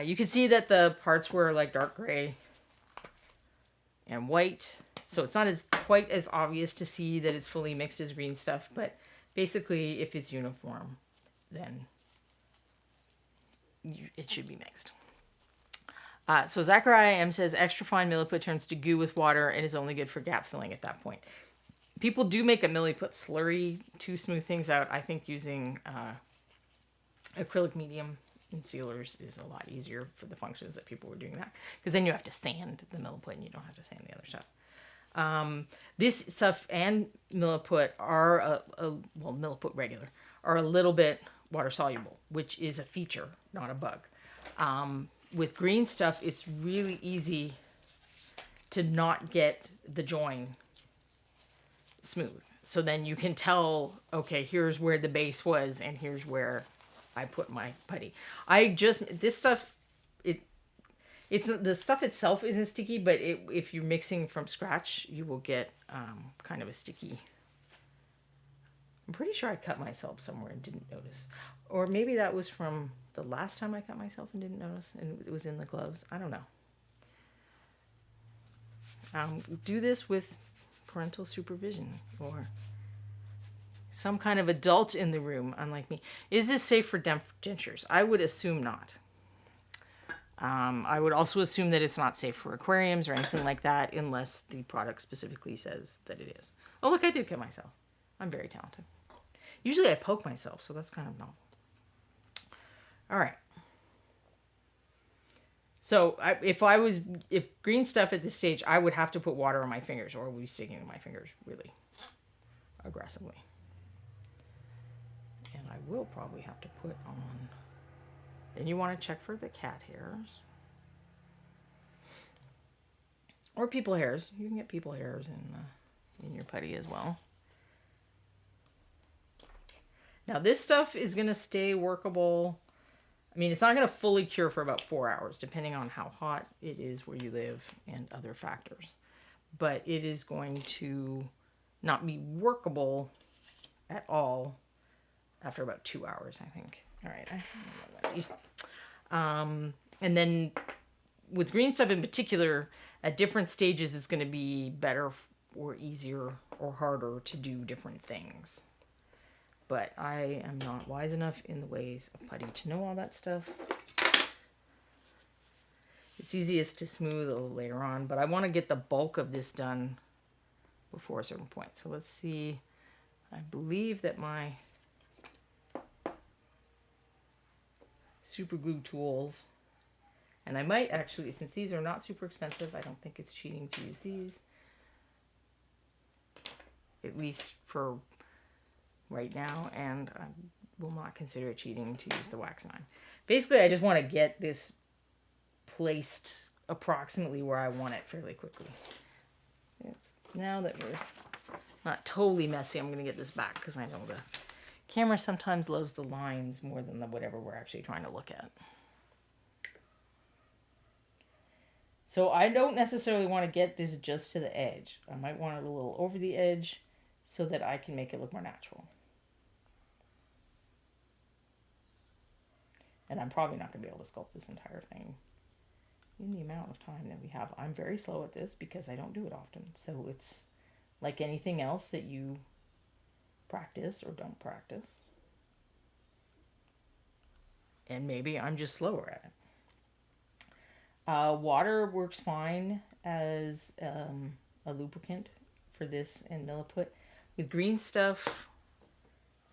Speaker 1: You can see that the parts were like dark gray and white. So it's not quite as obvious to see that it's fully mixed as green stuff, but basically, if it's uniform, then it should be mixed. So Zachariah M says, extra fine Milliput turns to goo with water and is only good for gap filling at that point. People do make a Milliput slurry to smooth things out. I think using acrylic medium in sealers is a lot easier for the functions that people were doing that. Because then you have to sand the Milliput and you don't have to sand the other stuff. This stuff and Milliput are, Milliput regular, are a little bit water soluble, which is a feature, not a bug. With green stuff, it's really easy to not get the join smooth. So then you can tell, okay, here's where the base was and here's where I put my putty. This stuff, it's the stuff itself isn't sticky, but if you're mixing from scratch, you will get kind of a sticky. I'm pretty sure I cut myself somewhere and didn't notice. Or maybe that was from the last time I cut myself and didn't notice, and it was in the gloves. I don't know. Do this with parental supervision or some kind of adult in the room, unlike me. Is this safe for dentures? I would assume not. I would also assume that it's not safe for aquariums or anything like that unless the product specifically says that it is. Oh, look, I did cut myself. I'm very talented. Usually I poke myself, so that's kind of novel. All right. So if green stuff at this stage, I would have to put water on my fingers or it would be sticking to my fingers really aggressively. And I will probably have to put on... Then you want to check for the cat hairs. Or people hairs. You can get people hairs in your putty as well. Now this stuff is going to stay workable I mean, it's not going to fully cure for about 4 hours, depending on how hot it is where you live and other factors. But it is going to not be workable at all after about 2 hours, I think. All right, I have one of these. And then with green stuff in particular, at different stages, it's going to be better or easier or harder to do different things. But I am not wise enough in the ways of putty to know all that stuff. It's easiest to smooth a little later on, but I want to get the bulk of this done before a certain point. So let's see. I believe that my super glue tools, and I might actually, since these are not super expensive, I don't think it's cheating to use these, at least for right now, and I will not consider it cheating to use the wax nine. Basically, I just want to get this placed approximately where I want it fairly quickly. Now that we're not totally messy, I'm going to get this back because I know the camera sometimes loves the lines more than the whatever we're actually trying to look at. So I don't necessarily want to get this just to the edge. I might want it a little over the edge so that I can make it look more natural. And I'm probably not going to be able to sculpt this entire thing in the amount of time that we have. I'm very slow at this because I don't do it often. So it's like anything else that you practice or don't practice. And maybe I'm just slower at it. Water works fine as a lubricant for this and milliput. With green stuff,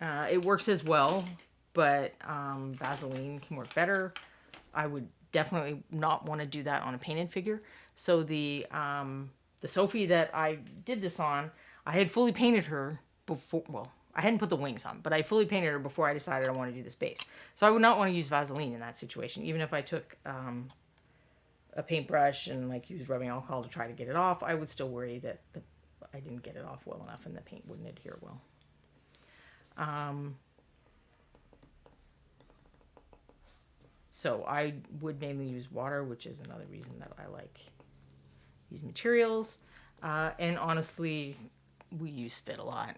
Speaker 1: it works as well, but Vaseline can work better. I would definitely not want to do that on a painted figure. So the Sophie that I did this on, I had fully painted her before, well, I hadn't put the wings on, but I fully painted her before I decided I want to do this base. So I would not want to use Vaseline in that situation, even if I took a paintbrush and like used rubbing alcohol to try to get it off. I would still worry that I didn't get it off well enough and the paint wouldn't adhere well. So I would mainly use water, which is another reason that I like these materials. And honestly, we use spit a lot.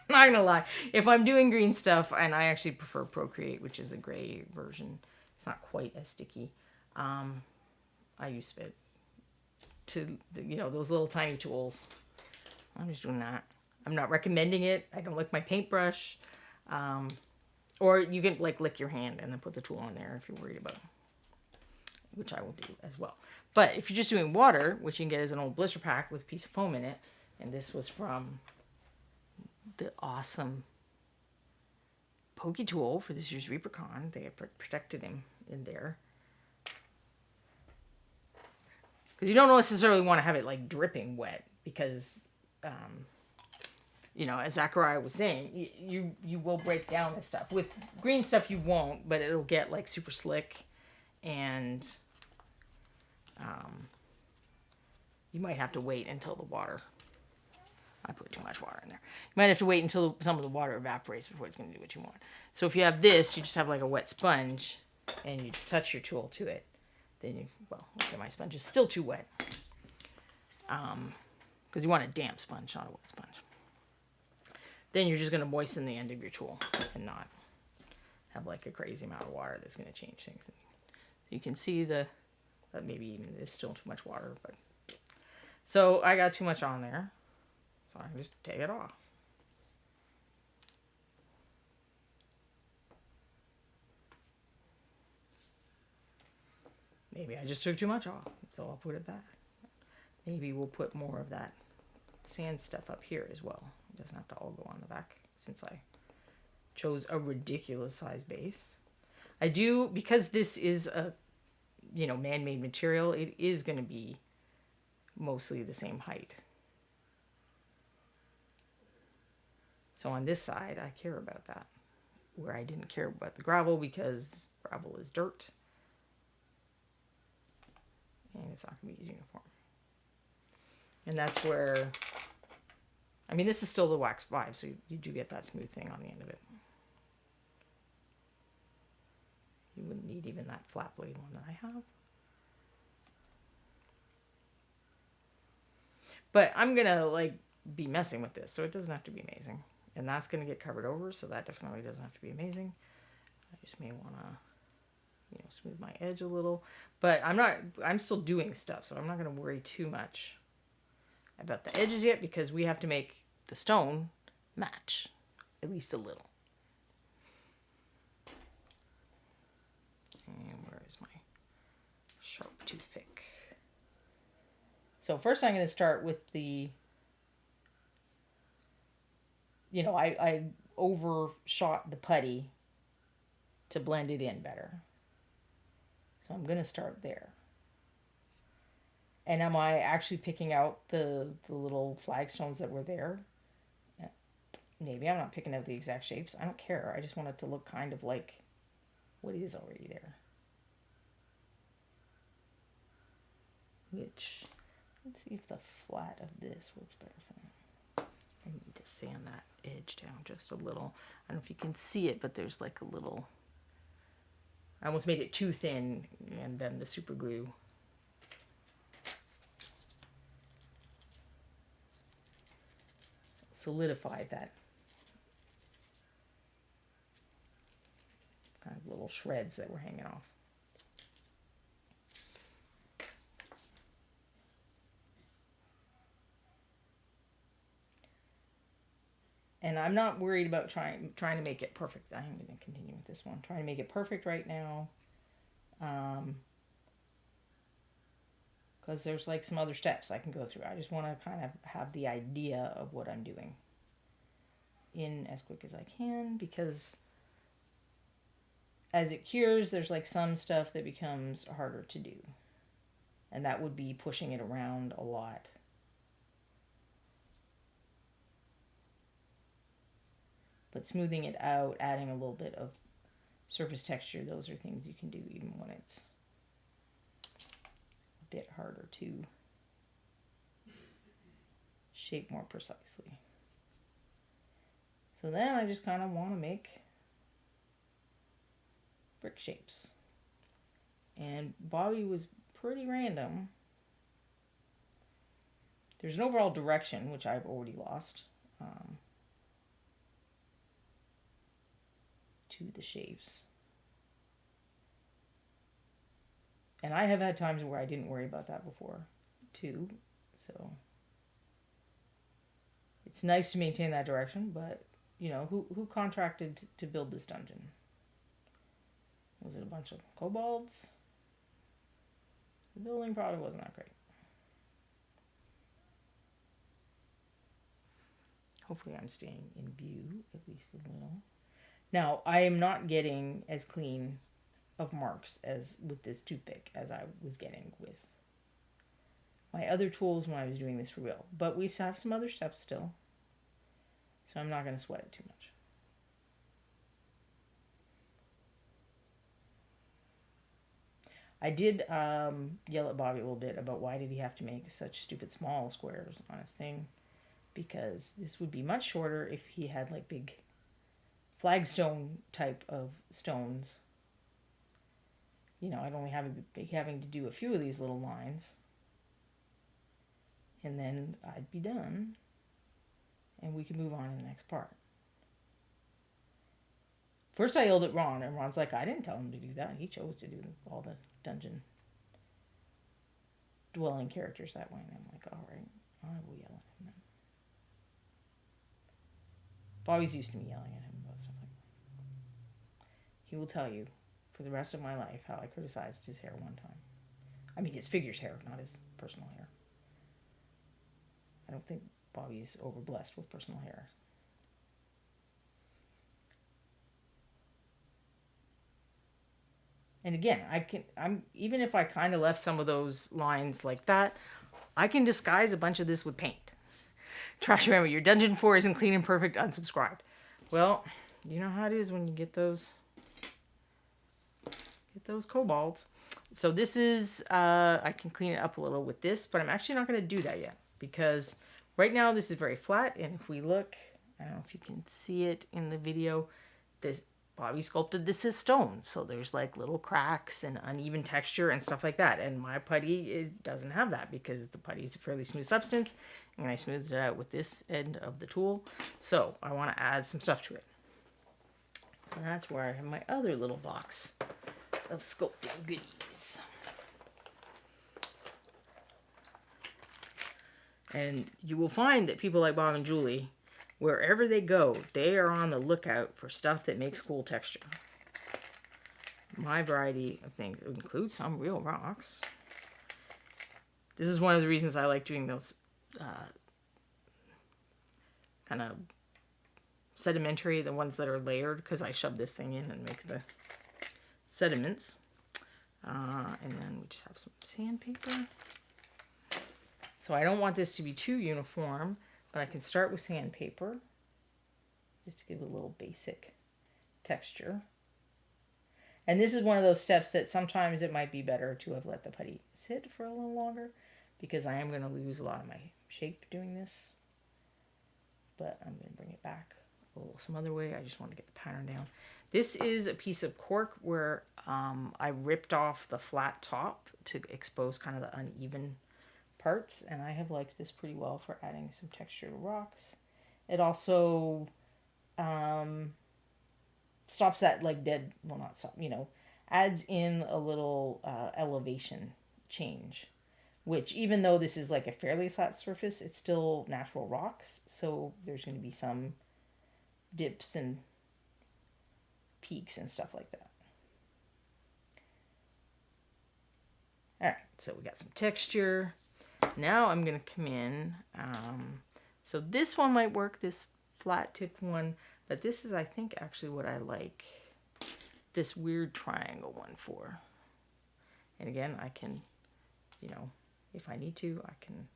Speaker 1: Not gonna lie. If I'm doing green stuff, and I actually prefer Procreate, which is a gray version, it's not quite as sticky. I use spit to, those little tiny tools. I'm just doing that. I'm not recommending it. I don't like my paintbrush. Or you can lick your hand and then put the tool on there if you're worried about it, which I will do as well. But if you're just doing water, which you can get as an old blister pack with a piece of foam in it, and this was from the awesome pokey tool for this year's ReaperCon. They protected him in there. Because you don't necessarily want to have it dripping wet because, as Zachariah was saying, you will break down this stuff. With green stuff you won't, but it'll get super slick, and you might have to wait until the water. I put too much water in there. You might have to wait until some of the water evaporates before it's going to do what you want. So if you have this, you just have a wet sponge, and you just touch your tool to it. Then okay, my sponge is still too wet. Because you want a damp sponge, not a wet sponge. Then you're just going to moisten the end of your tool and not have a crazy amount of water that's going to change things. So you can see that maybe even it's still too much water. But so I got too much on there. So I just take it off. Maybe I just took too much off, so I'll put it back. Maybe we'll put more of that sand stuff up here as well. It doesn't have to all go on the back since I chose a ridiculous size base. I do, because this is a, man-made material, it is going to be mostly the same height. So on this side, I care about that. Where I didn't care about the gravel because gravel is dirt. And it's not going to be as uniform. And that's where, this is still the wax 5, so you do get that smooth thing on the end of it. You wouldn't need even that flat blade one that I have. But I'm gonna like be messing with this, so it doesn't have to be amazing. And that's gonna get covered over, so that definitely doesn't have to be amazing. I just may wanna, you know, smooth my edge a little. But I'm still doing stuff, so I'm not gonna worry too much about the edges yet, because we have to make the stone match at least a little. And where is my sharp toothpick? So first I'm going to start with the, you know, I overshot the putty to blend it in better. So I'm going to start there. And am I actually picking out the little flagstones that were there? Maybe I'm not picking out the exact shapes. I don't care. I just want it to look kind of like what is already there. Which, let's see if the flat of this works better for me. I need to sand that edge down just a little. I don't know if you can see it, but there's like a little, I almost made it too thin, and then the super glue solidified that kind of little shreds that were hanging off. And I'm not worried about trying to make it perfect. I'm going to continue with this one. Trying to make it perfect right now. Because there's like some other steps I can go through. I just want to kind of have the idea of what I'm doing in as quick as I can, because as it cures, there's like some stuff that becomes harder to do. And that would be pushing it around a lot. But smoothing it out, adding a little bit of surface texture, those are things you can do even when it's a bit harder to shape more precisely. So then I just kind of want to make brick shapes. And Bobby was pretty random. There's an overall direction, which I've already lost. To the shapes. And I have had times where I didn't worry about that before too, so it's nice to maintain that direction. But you know, who contracted to build this dungeon? Was it a bunch of kobolds? The building probably wasn't that great. Hopefully I'm staying in view at least a little. Now, I am not getting as clean of marks as with this toothpick as I was getting with my other tools when I was doing this for real. But we have some other steps still, so I'm not going to sweat it too much. I did yell at Bobby a little bit about why did he have to make such stupid small squares on his thing, because this would be much shorter if he had like big flagstone type of stones. You know, I'd only be having to do a few of these little lines, and then I'd be done, and we could move on to the next part. First I yelled at Ron, and Ron's like, I didn't tell him to do that. He chose to do all the dungeon dwelling characters that way. And I'm like, all right, I will yell at him then. Bobby's used to me yelling at him about stuff like that. He will tell you for the rest of my life how I criticized his hair one time. I mean, his figure's hair, not his personal hair. I don't think Bobby's overblessed with personal hair. And again, I'm even if I kind of left some of those lines like that, I can disguise a bunch of this with paint. Trash, remember, your Dungeon 4 isn't clean and perfect, unsubscribed. Well, you know how it is when you get those kobolds. So this is, I can clean it up a little with this, but I'm actually not going to do that yet, because right now this is very flat, and if we look, I don't know if you can see it in the video, this Bobby sculpted this as stone, so there's like little cracks and uneven texture and stuff like that. And my putty, it doesn't have that because the putty is a fairly smooth substance, and I smoothed it out with this end of the tool. So I want to add some stuff to it. And that's where I have my other little box of sculpting goodies. And you will find that people like Bob and Julie, wherever they go, they are on the lookout for stuff that makes cool texture. My variety of things includes some real rocks. This is one of the reasons I like doing those kind of sedimentary, the ones that are layered, because I shove this thing in and make the sediments. And then we just have some sandpaper. So I don't want this to be too uniform, but I can start with sandpaper just to give it a little basic texture. And this is one of those steps that sometimes it might be better to have let the putty sit for a little longer, because I am going to lose a lot of my shape doing this. But I'm going to bring it back a little some other way. I just want to get the pattern down. This is a piece of cork where I ripped off the flat top to expose kind of the uneven parts, and I have liked this pretty well for adding some texture to rocks. It also stops that like dead, well, not stop, adds in a little elevation change, which even though this is like a fairly flat surface, it's still natural rocks, so there's going to be some dips and peaks and stuff like that. All right, so we got some texture. Now I'm going to come in. So this one might work, this flat tipped one, but this is, I think, actually what I like this weird triangle one for. And again, I can, if I need to, I can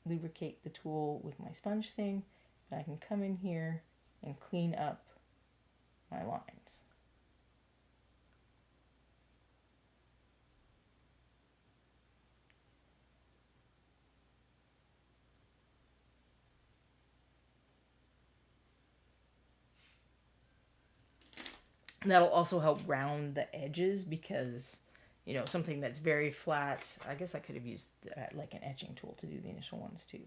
Speaker 1: lubricate the tool with my sponge thing, and I can come in here and clean up my lines. That'll also help round the edges, because, something that's very flat, I guess I could have used like an etching tool to do the initial ones too.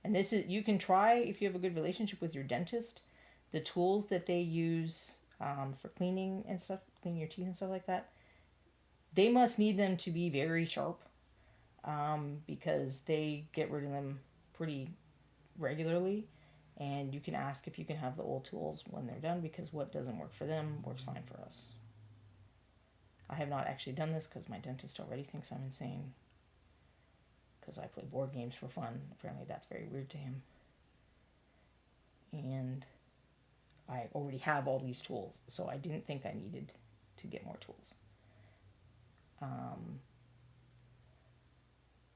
Speaker 1: And this is, you can try, if you have a good relationship with your dentist, the tools that they use for cleaning and stuff, cleaning your teeth and stuff like that, they must need them to be very sharp because they get rid of them pretty regularly. And you can ask if you can have the old tools when they're done, because what doesn't work for them works fine for us. I have not actually done this because my dentist already thinks I'm insane, because I play board games for fun. Apparently that's very weird to him. And I already have all these tools, so I didn't think I needed to get more tools.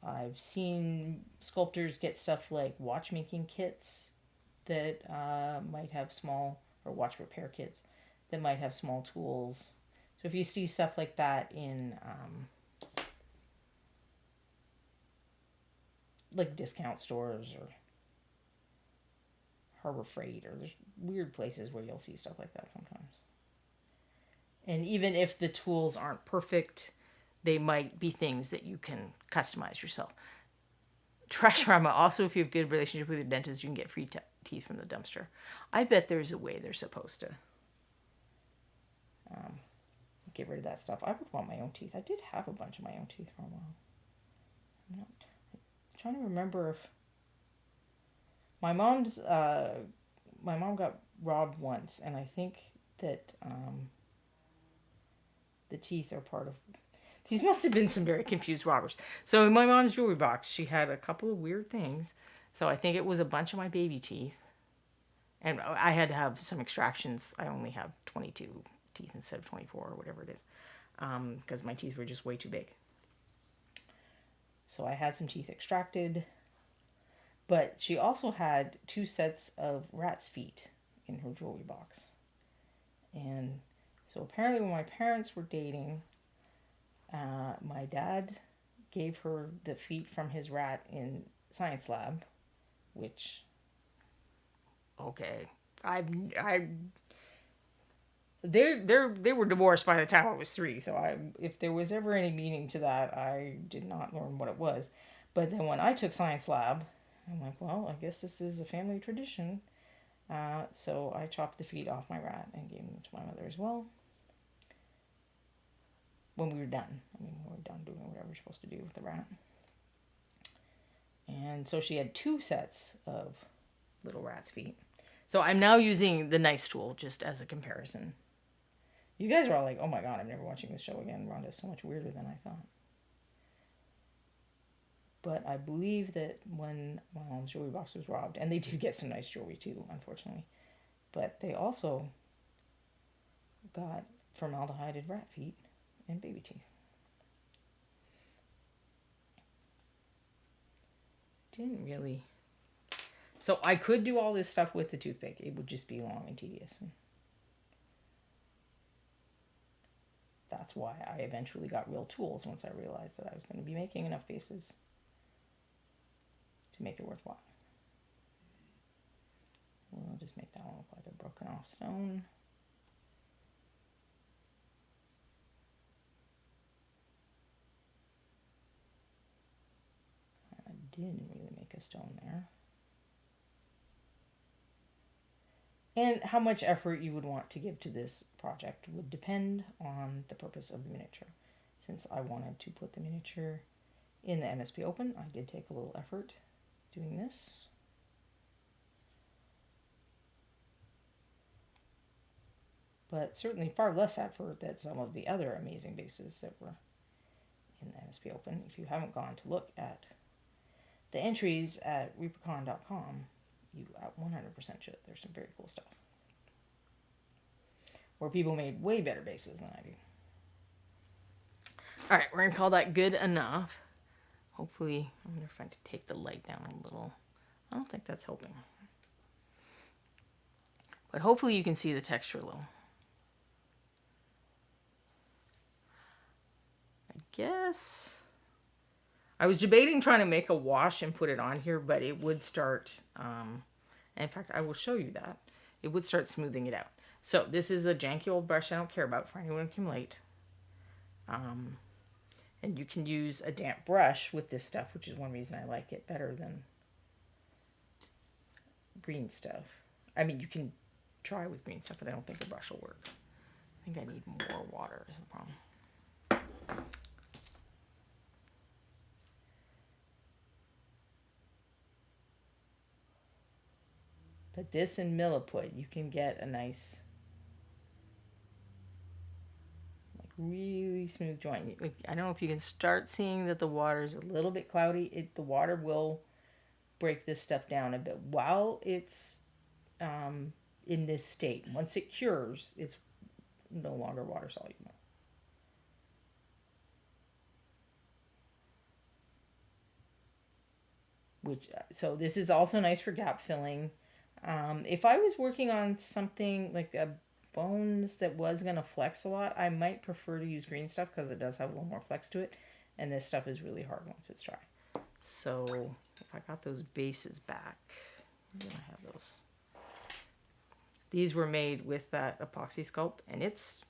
Speaker 1: I've seen sculptors get stuff like watchmaking kits that might have small, or watch repair kits that might have small tools. So if you see stuff like that in like discount stores or Harbor Freight, or there's weird places where you'll see stuff like that sometimes. And even if the tools aren't perfect, they might be things that you can customize yourself. Trashorama, also, if you have a good relationship with your dentist, you can get free teeth from the dumpster. I bet there's a way they're supposed to get rid of that stuff. I would want my own teeth. I did have a bunch of my own teeth for a while. I'm trying to remember if my mom got robbed once, and I think that the teeth are part of. These must have been some very confused robbers. So in my mom's jewelry box, she had a couple of weird things. So I think it was a bunch of my baby teeth. And I had to have some extractions. I only have 22 teeth instead of 24 or whatever it is. Because my teeth were just way too big. So I had some teeth extracted. But she also had 2 sets of rat's feet in her jewelry box. And so apparently when my parents were dating, my dad gave her the feet from his rat in science lab which, okay, I they were divorced by the time I was 3, so if there was ever any meaning to that, I did not learn what it was. But then when I took science lab, I'm like, well, I guess this is a family tradition. So I chopped the feet off my rat and gave them to my mother as well. When we were done. I mean, we were done doing whatever we're supposed to do with the rat. And so she had 2 sets of little rat's feet. So I'm now using the nice tool just as a comparison. You guys are all like, oh my god, I'm never watching this show again. Rhonda's so much weirder than I thought. But I believe that when my mom's jewelry box was robbed, and they did get some nice jewelry too, unfortunately, but they also got formaldehyde rat feet and baby teeth. Didn't really. So I could do all this stuff with the toothpick. It would just be long and tedious. And that's why I eventually got real tools once I realized that I was going to be making enough pieces to make it worthwhile. We'll just make that one look like a broken off stone. I didn't really make a stone there. And how much effort you would want to give to this project would depend on the purpose of the miniature. Since I wanted to put the miniature in the MSP Open, I did take a little effort doing this. But certainly far less effort than some of the other amazing bases that were in the MSP Open. If you haven't gone to look at the entries at reapercon.com, you 100% should. There's some very cool stuff. Where people made way better bases than I do. Alright, we're going to call that good enough. Hopefully, I'm going to try to take the light down a little. I don't think that's helping. But hopefully you can see the texture a little. I guess I was debating trying to make a wash and put it on here, but it would start, in fact, I will show you that. It would start smoothing it out. So this is a janky old brush I don't care about for anyone who came late. And you can use a damp brush with this stuff, which is one reason I like it better than green stuff. I mean, you can try with green stuff, but I don't think a brush will work. I think I need more water is the problem. But this and milliput, you can get a nice, like really smooth joint. I don't know if you can start seeing that the water is a little bit cloudy. The water will break this stuff down a bit while it's in this state. Once it cures, it's no longer water soluble. So this is also nice for gap filling. If I was working on something like a bones that was going to flex a lot, I might prefer to use green stuff because it does have a little more flex to it. And this stuff is really hard once it's dry. So if I got those bases back, I'm going to have those. These were made with that epoxy sculpt, and it's,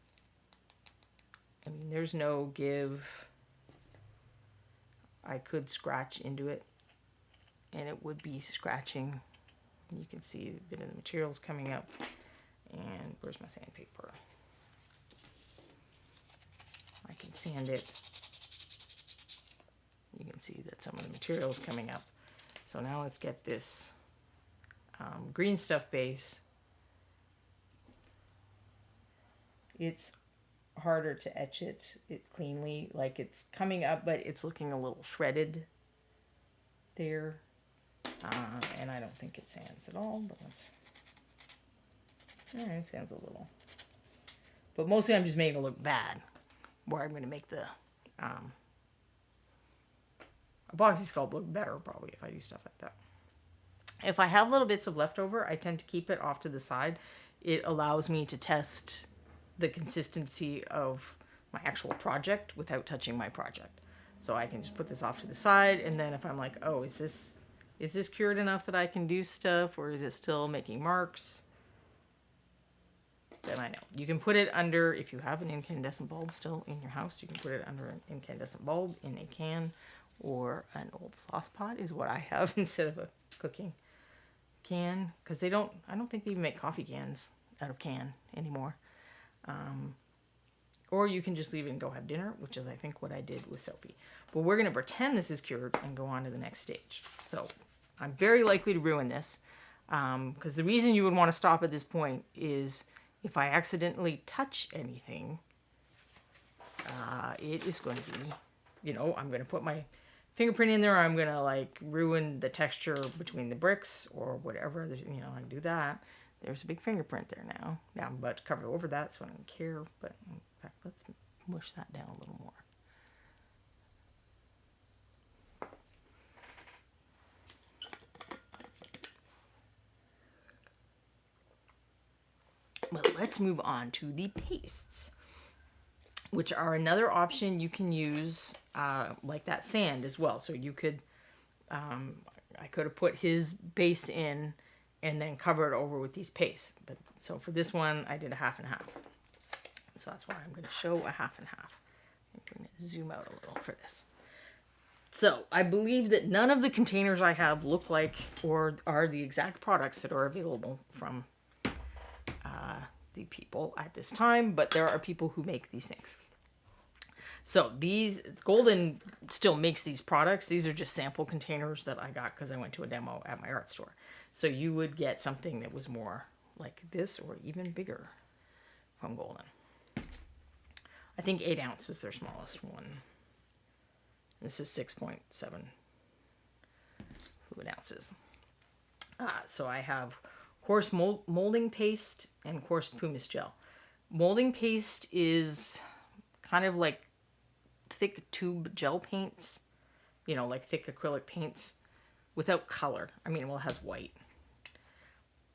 Speaker 1: I mean, there's no give. I could scratch into it, and it would be scratching. You can see a bit of the materials coming up. And where's my sandpaper? I can sand it. You can see that some of the material is coming up. So now let's get this green stuff base. It's harder to etch it cleanly. Like it's coming up, but it's looking a little shredded there. And I don't think it sands at all, but let's... Alright, it sands a little. But mostly I'm just making it look bad. Where I'm going to make the epoxy sculpt look better, probably, if I do stuff like that. If I have little bits of leftover, I tend to keep it off to the side. It allows me to test the consistency of my actual project without touching my project. So I can just put this off to the side, and then if I'm like, oh, is this Is this cured enough that I can do stuff, or is it still making marks? Then I know. You can put it under, if you have an incandescent bulb still in your house, you can put it under an incandescent bulb in a can, or an old sauce pot is what I have instead of a cooking can, because I don't think they even make coffee cans out of can anymore. Or you can just leave it and go have dinner, which is I think what I did with Sophie. But we're going to pretend this is cured and go on to the next stage. So I'm very likely to ruin this, because the reason you would want to stop at this point is if I accidentally touch anything, it is going to be, you know, I'm going to put my fingerprint in there. I'm going to like ruin the texture between the bricks or whatever. There's, you know, I can do that. There's a big fingerprint there now. Now I'm about to cover over that, so I don't care. But in fact, let's mush that down a little more. Well, let's move on to the pastes, which are another option you can use, like that sand as well. So you could, I could have put his base in and then cover it over with these pastes. But so for this one, I did a half and half. So that's why I'm going to show a half and half. I'm going to zoom out a little for this. So I believe that none of the containers I have look like or are the exact products that are available from the people at this time, but there are people who make these things. So these, Golden still makes these products. These are just sample containers that I got because I went to a demo at my art store. So you would get something that was more like this or even bigger from Golden. I think 8 ounce is their smallest one. This is 6.7 fluid ounces. So I have coarse molding paste and coarse pumice gel. Molding paste is kind of like thick tube gel paints, you know, like thick acrylic paints without color. I mean, well, it has white.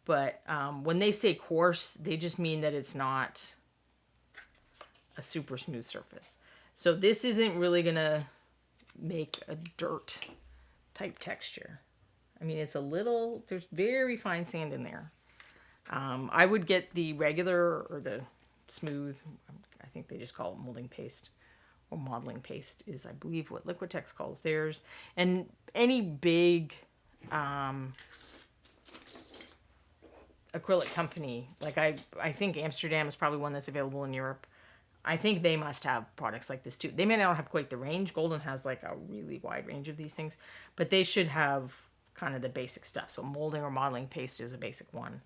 Speaker 1: But when they say coarse, they just mean that it's not a super smooth surface. So this isn't really going to make a dirt type texture. I mean, it's a little, there's very fine sand in there. I would get the regular or the smooth, I think they just call it molding paste or modeling paste is, I believe, what Liquitex calls theirs. And any big acrylic company, like I think Amsterdam is probably one that's available in Europe. I think they must have products like this too. They may not have quite the range. Golden has like a really wide range of these things, but they should have kind of the basic stuff. So molding or modeling paste is a basic one.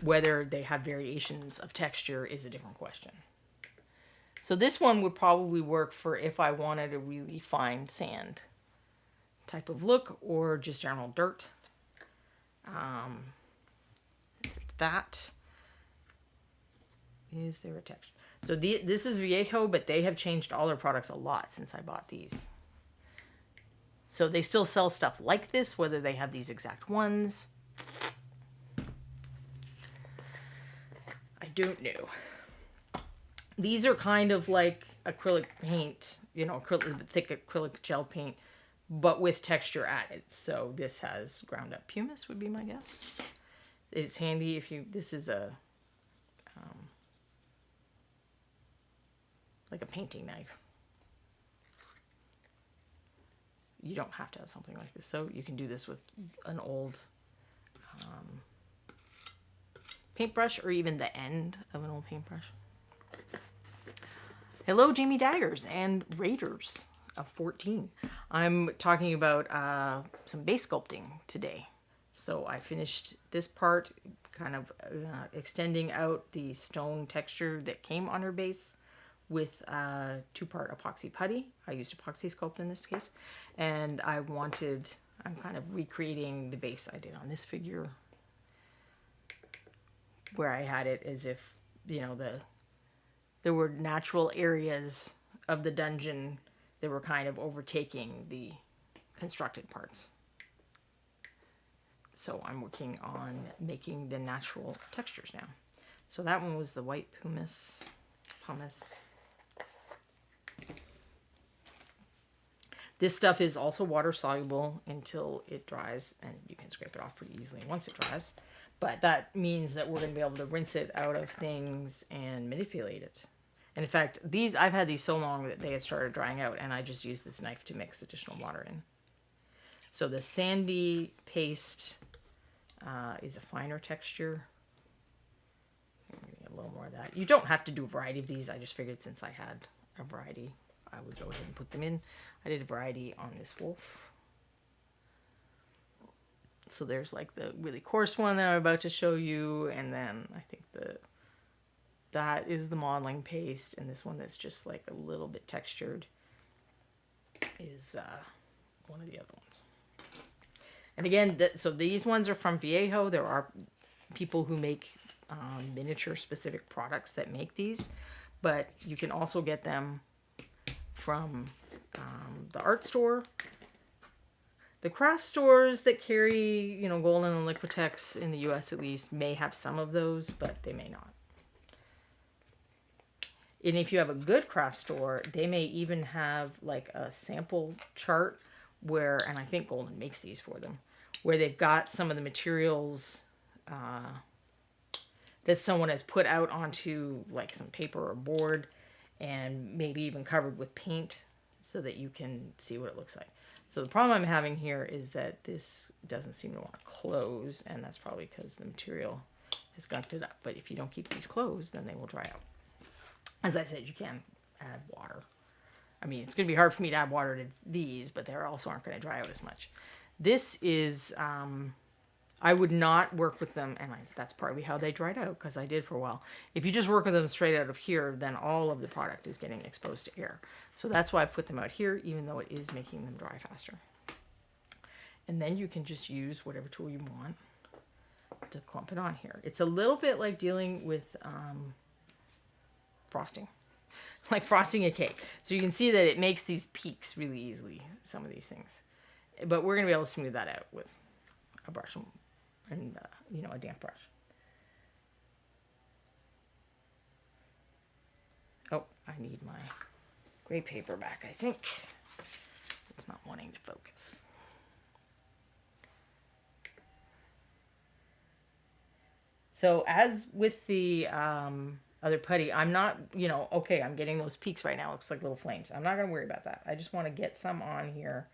Speaker 1: Whether they have variations of texture is a different question. So this one would probably work for if I wanted a really fine sand type of look or just general dirt. That is there a texture. So this is Viejo, but they have changed all their products a lot since I bought these. So they still sell stuff like this, whether they have these exact ones, I don't know. These are kind of like acrylic paint, you know, thick acrylic gel paint, but with texture added. So this has ground up pumice would be my guess. It's handy if you, this is a, like a painting knife. You don't have to have something like this. So you can do this with an old paintbrush or even the end of an old paintbrush. Hello, Jamie Daggers and Raiders of 14. I'm talking about some base sculpting today. So I finished this part, kind of extending out the stone texture that came on her base with 2-part epoxy putty. I used epoxy sculpt in this case. And I'm kind of recreating the base I did on this figure, where I had it as if, you know, there were natural areas of the dungeon that were kind of overtaking the constructed parts. So I'm working on making the natural textures now. So that one was the white pumice. This stuff is also water soluble until it dries, and you can scrape it off pretty easily once it dries. But that means that we're going to be able to rinse it out of things and manipulate it. And in fact, I've had these so long that they had started drying out, and I just used this knife to mix additional water in. So the sandy paste is a finer texture. I'm going to get a little more of that. You don't have to do a variety of these. I just figured since I had a variety, I would go ahead and put them in. I did a variety on this wolf. So there's like the really coarse one that I'm about to show you, and then I think that is the modeling paste, and this one that's just like a little bit textured is one of the other ones. And again, so these ones are from Viejo. There are people who make miniature specific products that make these, but you can also get them from the art store. The craft stores that carry, you know, Golden and Liquitex in the US at least may have some of those, but they may not. And if you have a good craft store, they may even have like a sample chart where, and I think Golden makes these for them, where they've got some of the materials that someone has put out onto like some paper or board and maybe even covered with paint so that you can see what it looks like. So the problem I'm having here is that this doesn't seem to want to close, and that's probably because the material has gunked it up. But if you don't keep these closed, then they will dry out. As I said, you can add water. I mean, it's going to be hard for me to add water to these, but they also aren't going to dry out as much. This is, I would not work with them, and that's partly how they dried out, because I did for a while. If you just work with them straight out of here, then all of the product is getting exposed to air. So that's why I put them out here, even though it is making them dry faster. And then you can just use whatever tool you want to clump it on here. It's a little bit like dealing with frosting, like frosting a cake. So you can see that it makes these peaks really easily, some of these things. But we're going to be able to smooth that out with a brush and you know, a damp brush. Oh, I need my gray paper back, I think. It's not wanting to focus. So as with the other putty, I'm not, you know, okay, I'm getting those peaks right now. It looks like little flames. I'm not going to worry about that. I just want to get some on here,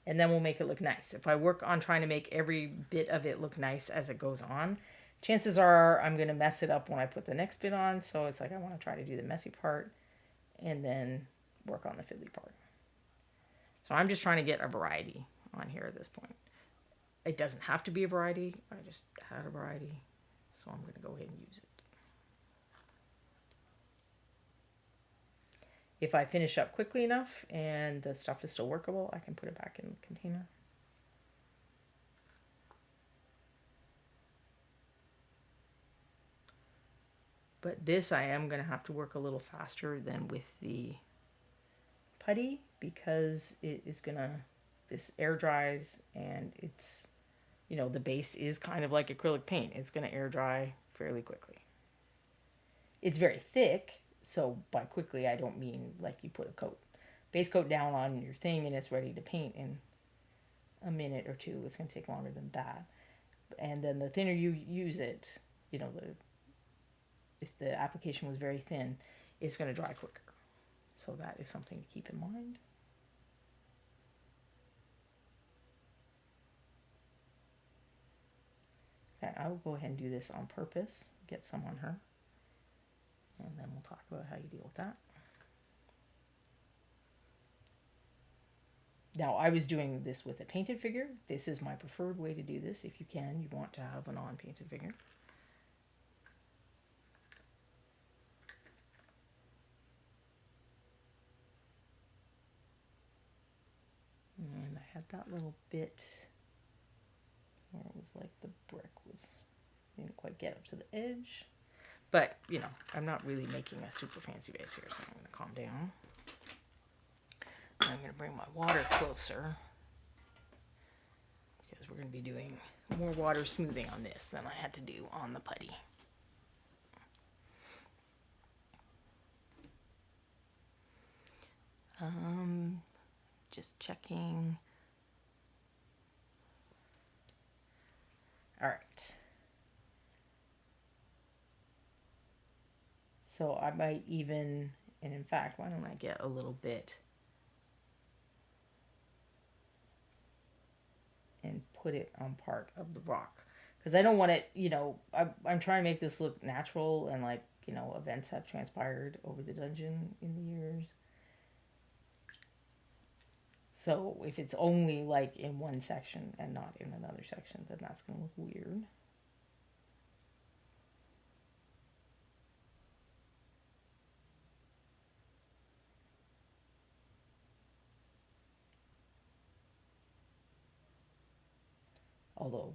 Speaker 1: and then we'll make it look nice. If I work on trying to make every bit of it look nice as it goes on, chances are I'm going to mess it up when I put the next bit on. So it's like I want to try to do the messy part and then work on the fiddly part. So I'm just trying to get a variety on here at this point. It doesn't have to be a variety. I just had a variety. So I'm going to go ahead and use it. If I finish up quickly enough and the stuff is still workable, I can put it back in the container. But this I am going to have to work a little faster than with the putty, because it is going to, this air dries, and it's, you know, the base is kind of like acrylic paint. It's going to air dry fairly quickly. It's very thick, so by quickly I don't mean like you put a base coat down on your thing and it's ready to paint in a minute or two. It's going to take longer than that. And then the thinner you use it, you know, if the application was very thin, it's going to dry quicker. So that is something to keep in mind. Okay, I will go ahead and do this on purpose, get some on her, and then we'll talk about how you deal with that. Now, I was doing this with a painted figure. This is my preferred way to do this. If you can, you want to have a non-painted figure. And I had that little bit where it was like the brick didn't quite get up to the edge. But, you know, I'm not really making a super fancy base here, so I'm going to calm down. I'm going to bring my water closer, because we're going to be doing more water smoothing on this than I had to do on the putty. just checking. All right. So I might even, and in fact, why don't I get a little bit and put it on part of the rock. Because I don't want it, I'm trying to make this look natural and like, events have transpired over the dungeon in the years. So if it's only like in one section and not in another section, then that's going to look weird. Although,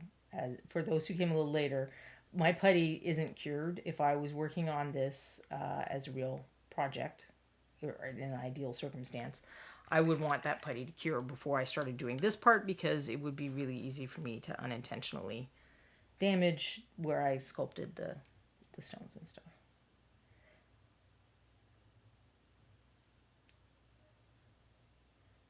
Speaker 1: for those who came a little later, my putty isn't cured. If I was working on this as a real project, or in an ideal circumstance, I would want that putty to cure before I started doing this part, because it would be really easy for me to unintentionally damage where I sculpted the stones and stuff.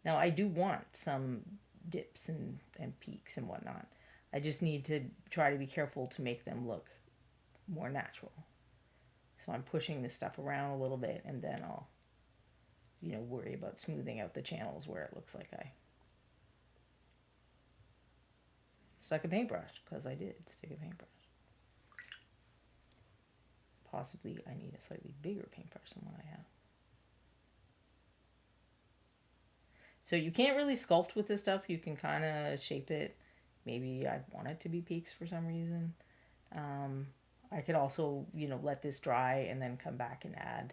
Speaker 1: Now I do want some dips and peaks and whatnot. I just need to try to be careful to make them look more natural. So I'm pushing this stuff around a little bit, and then I'll, worry about smoothing out the channels where it looks like I stuck a paintbrush, because I did stick a paintbrush. Possibly I need a slightly bigger paintbrush than what I have. So you can't really sculpt with this stuff. You can kind of shape it. Maybe I want it to be peaks for some reason. I could also, let this dry and then come back and add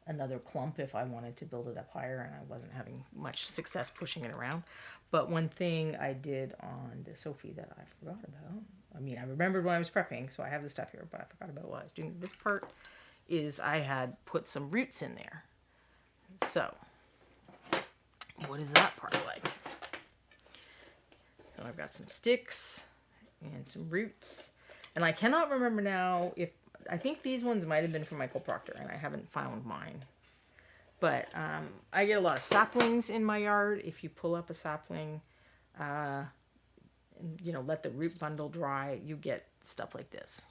Speaker 1: another clump if I wanted to build it up higher and I wasn't having much success pushing it around. But one thing I did on the Sophie that I forgot about, I remembered when I was prepping, so I have the stuff here, but I forgot about what I was doing. This part is I had put some roots in there. So, what is that part like? So I've got some sticks and some roots. And I cannot remember now if, I think these ones might have been from Michael Proctor, and I haven't found mine. But I get a lot of saplings in my yard. If you pull up a sapling, and, let the root bundle dry, you get stuff like this.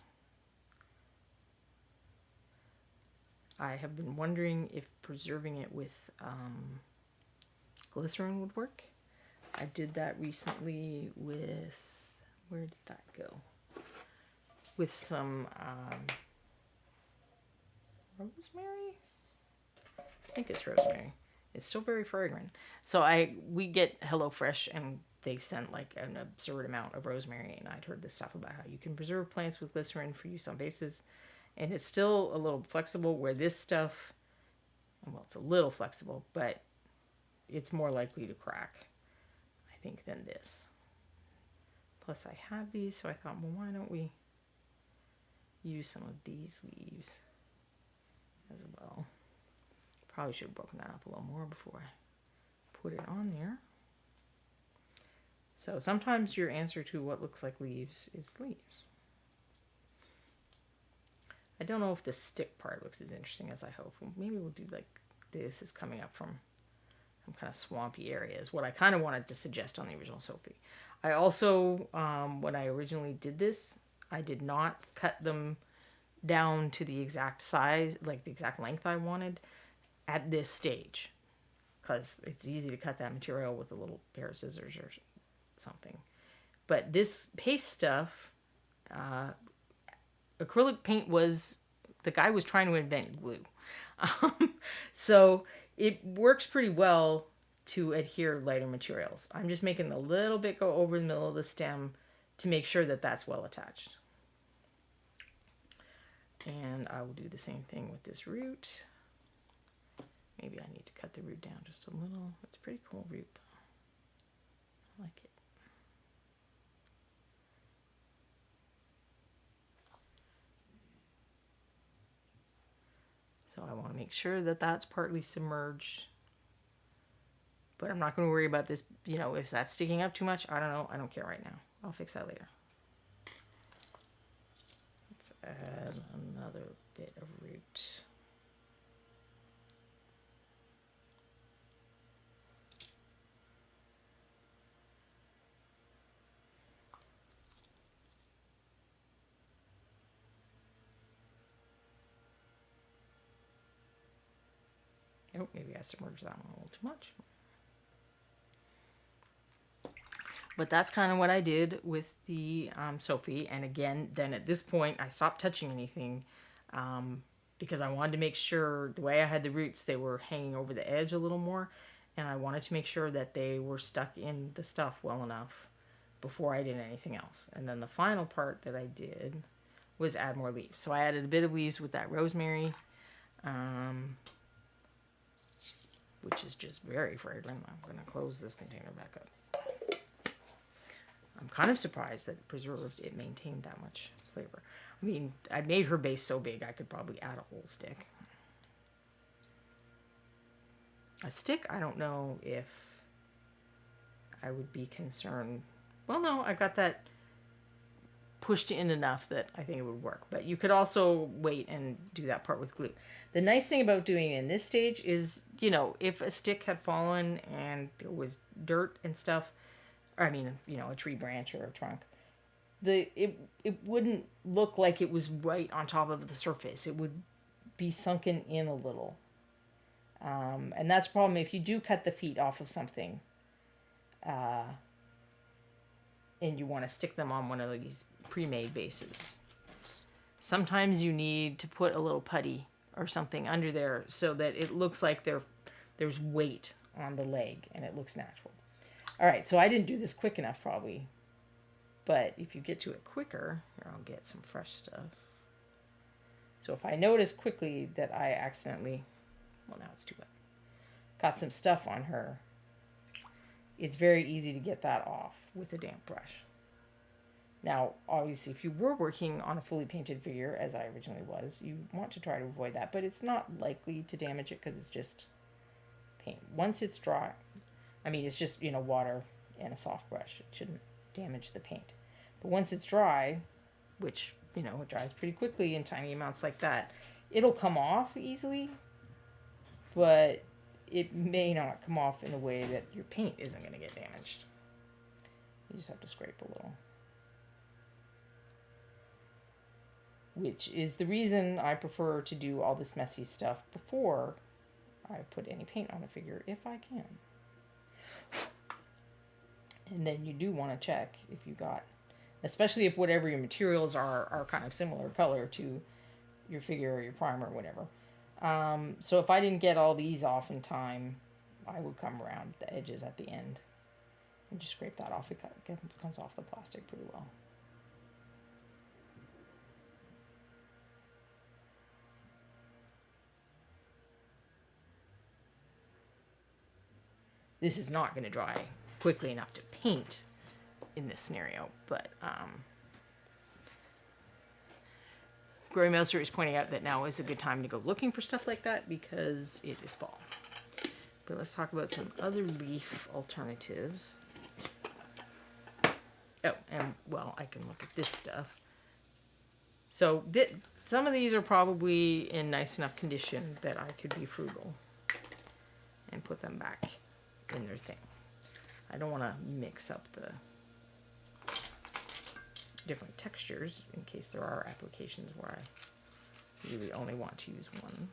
Speaker 1: I have been wondering if preserving it with glycerin would work. I did that recently with, where did that go? With some rosemary? I think it's rosemary. It's still very fragrant. So we get HelloFresh, and they sent like an absurd amount of rosemary, and I'd heard this stuff about how you can preserve plants with glycerin for use on bases. And it's still a little flexible, where this stuff, well, it's a little flexible, but it's more likely to crack, I think, than this. Plus I have these, so I thought, well, why don't we use some of these leaves as well. Probably should have broken that up a little more before I put it on there. So sometimes your answer to what looks like leaves is leaves. I don't know if the stick part looks as interesting as I hope. Maybe we'll do like this is coming up from some kind of swampy areas. What I kind of wanted to suggest on the original Sophie. I also, when I originally did this, I did not cut them down to the exact size, like the exact length I wanted at this stage. Because it's easy to cut that material with a little pair of scissors or something. But this paste stuff, acrylic paint the guy was trying to invent glue. So it works pretty well to adhere lighter materials. I'm just making a little bit go over the middle of the stem to make sure that that's well attached. And I will do the same thing with this root. Maybe I need to cut the root down just a little. It's a pretty cool root though. I like it. So I want to make sure that that's partly submerged. But I'm not going to worry about this, is that sticking up too much? I don't know. I don't care right now. I'll fix that later. Let's add another bit of root. Oh, maybe I submerged that one a little too much. But that's kind of what I did with the Sophie. And again, then at this point, I stopped touching anything because I wanted to make sure the way I had the roots, they were hanging over the edge a little more. And I wanted to make sure that they were stuck in the stuff well enough before I did anything else. And then the final part that I did was add more leaves. So I added a bit of leaves with that rosemary, which is just very fragrant. I'm going to close this container back up. I'm kind of surprised that preserved it maintained that much flavor. I mean, I made her base so big I could probably add a whole stick. A stick, I don't know if I would be concerned. Well, no, I got that pushed in enough that I think it would work. But you could also wait and do that part with glue. The nice thing about doing it in this stage is, you know, if a stick had fallen and there was dirt and stuff, I mean, you know, a tree branch or a trunk, it wouldn't look like it was right on top of the surface. It would be sunken in a little. And that's the problem if you do cut the feet off of something and you want to stick them on one of these pre-made bases. Sometimes you need to put a little putty or something under there so that it looks like there's weight on the leg and it looks natural. All right, so I didn't do this quick enough probably, but if you get to it quicker, here, I'll get some fresh stuff. So if I notice quickly that I accidentally, well, now it's too late, got some stuff on her, it's very easy to get that off with a damp brush. Now, obviously, if you were working on a fully painted figure, as I originally was, you want to try to avoid that, but it's not likely to damage it because it's just paint. Once it's dry, I mean, it's just, you know, water and a soft brush. It shouldn't damage the paint. But once it's dry, which, you know, it dries pretty quickly in tiny amounts like that, it'll come off easily, but it may not come off in a way that your paint isn't going to get damaged. You just have to scrape a little. Which is the reason I prefer to do all this messy stuff before I put any paint on the figure, if I can. And then you do want to check if you got, especially if whatever your materials are kind of similar color to your figure or your primer or whatever. So if I didn't get all these off in time, I would come around the edges at the end and just scrape that off. It comes off the plastic pretty well. This is not going to dry quickly enough to paint in this scenario, but Gray Mouser is pointing out that now is a good time to go looking for stuff like that because it is fall. But let's talk about some other leaf alternatives. Oh, and well, I can look at this stuff. So some of these are probably in nice enough condition that I could be frugal and put them back in their thing. I don't want to mix up the different textures in case there are applications where I really only want to use one.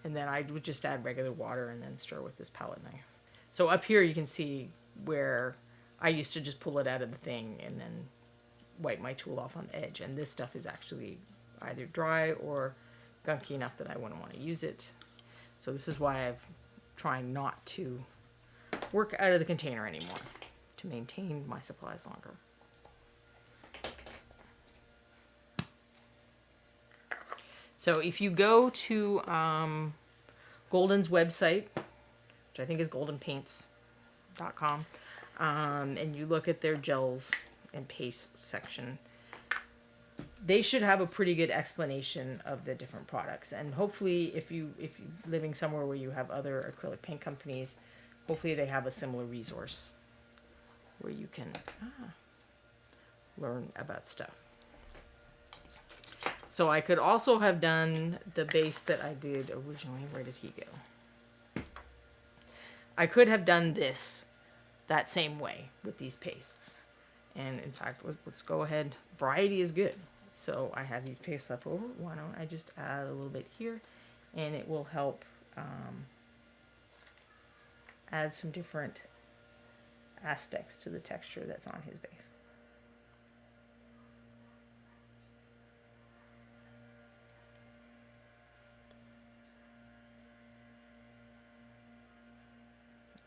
Speaker 1: And then I would just add regular water and then stir with this palette knife. So up here you can see where I used to just pull it out of the thing and then wipe my tool off on the edge. And this stuff is actually either dry or gunky enough that I wouldn't want to use it. So this is why I'm trying not to work out of the container anymore, to maintain my supplies longer. So if you go to Golden's website, which I think is goldenpaints.com, and you look at their gels and pastes section, they should have a pretty good explanation of the different products. And hopefully if you're living somewhere where you have other acrylic paint companies, hopefully they have a similar resource where you can learn about stuff. So I could also have done the base that I did originally. Where did he go? I could have done this that same way with these pastes. And in fact, let's go ahead. Variety is good. So I have these paste left over. Why don't I just add a little bit here, and it will help add some different aspects to the texture that's on his base.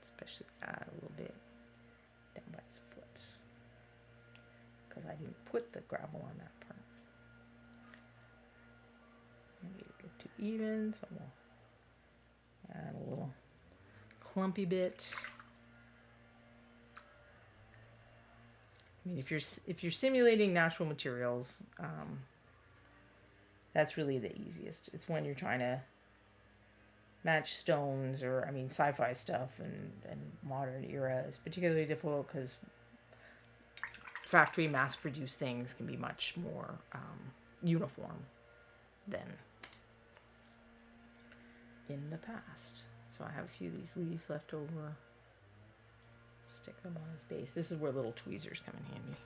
Speaker 1: Especially add a little bit down by his foot, because I didn't put the gravel on that part. Maybe it looked too even, so we'll add a little clumpy bit. I mean, if you're simulating natural materials, that's really the easiest. It's when you're trying to match stones, or I mean, sci-fi stuff and modern era is particularly difficult because factory mass-produced things can be much more uniform than in the past. So I have a few of these leaves left over. Stick them on his base. This is where little tweezers come in handy.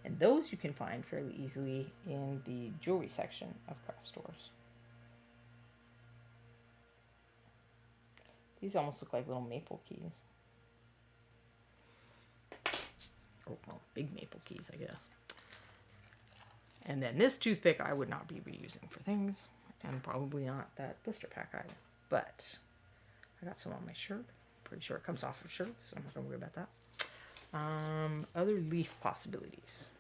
Speaker 1: And those you can find fairly easily in the jewelry section of craft stores. These almost look like little maple keys. Oh, well, big maple keys, I guess. And then this toothpick I would not be reusing for things, and probably not that blister pack either. But I got some on my shirt. Pretty sure it comes off of shirts, so I'm not going to worry about that. Other leaf possibilities.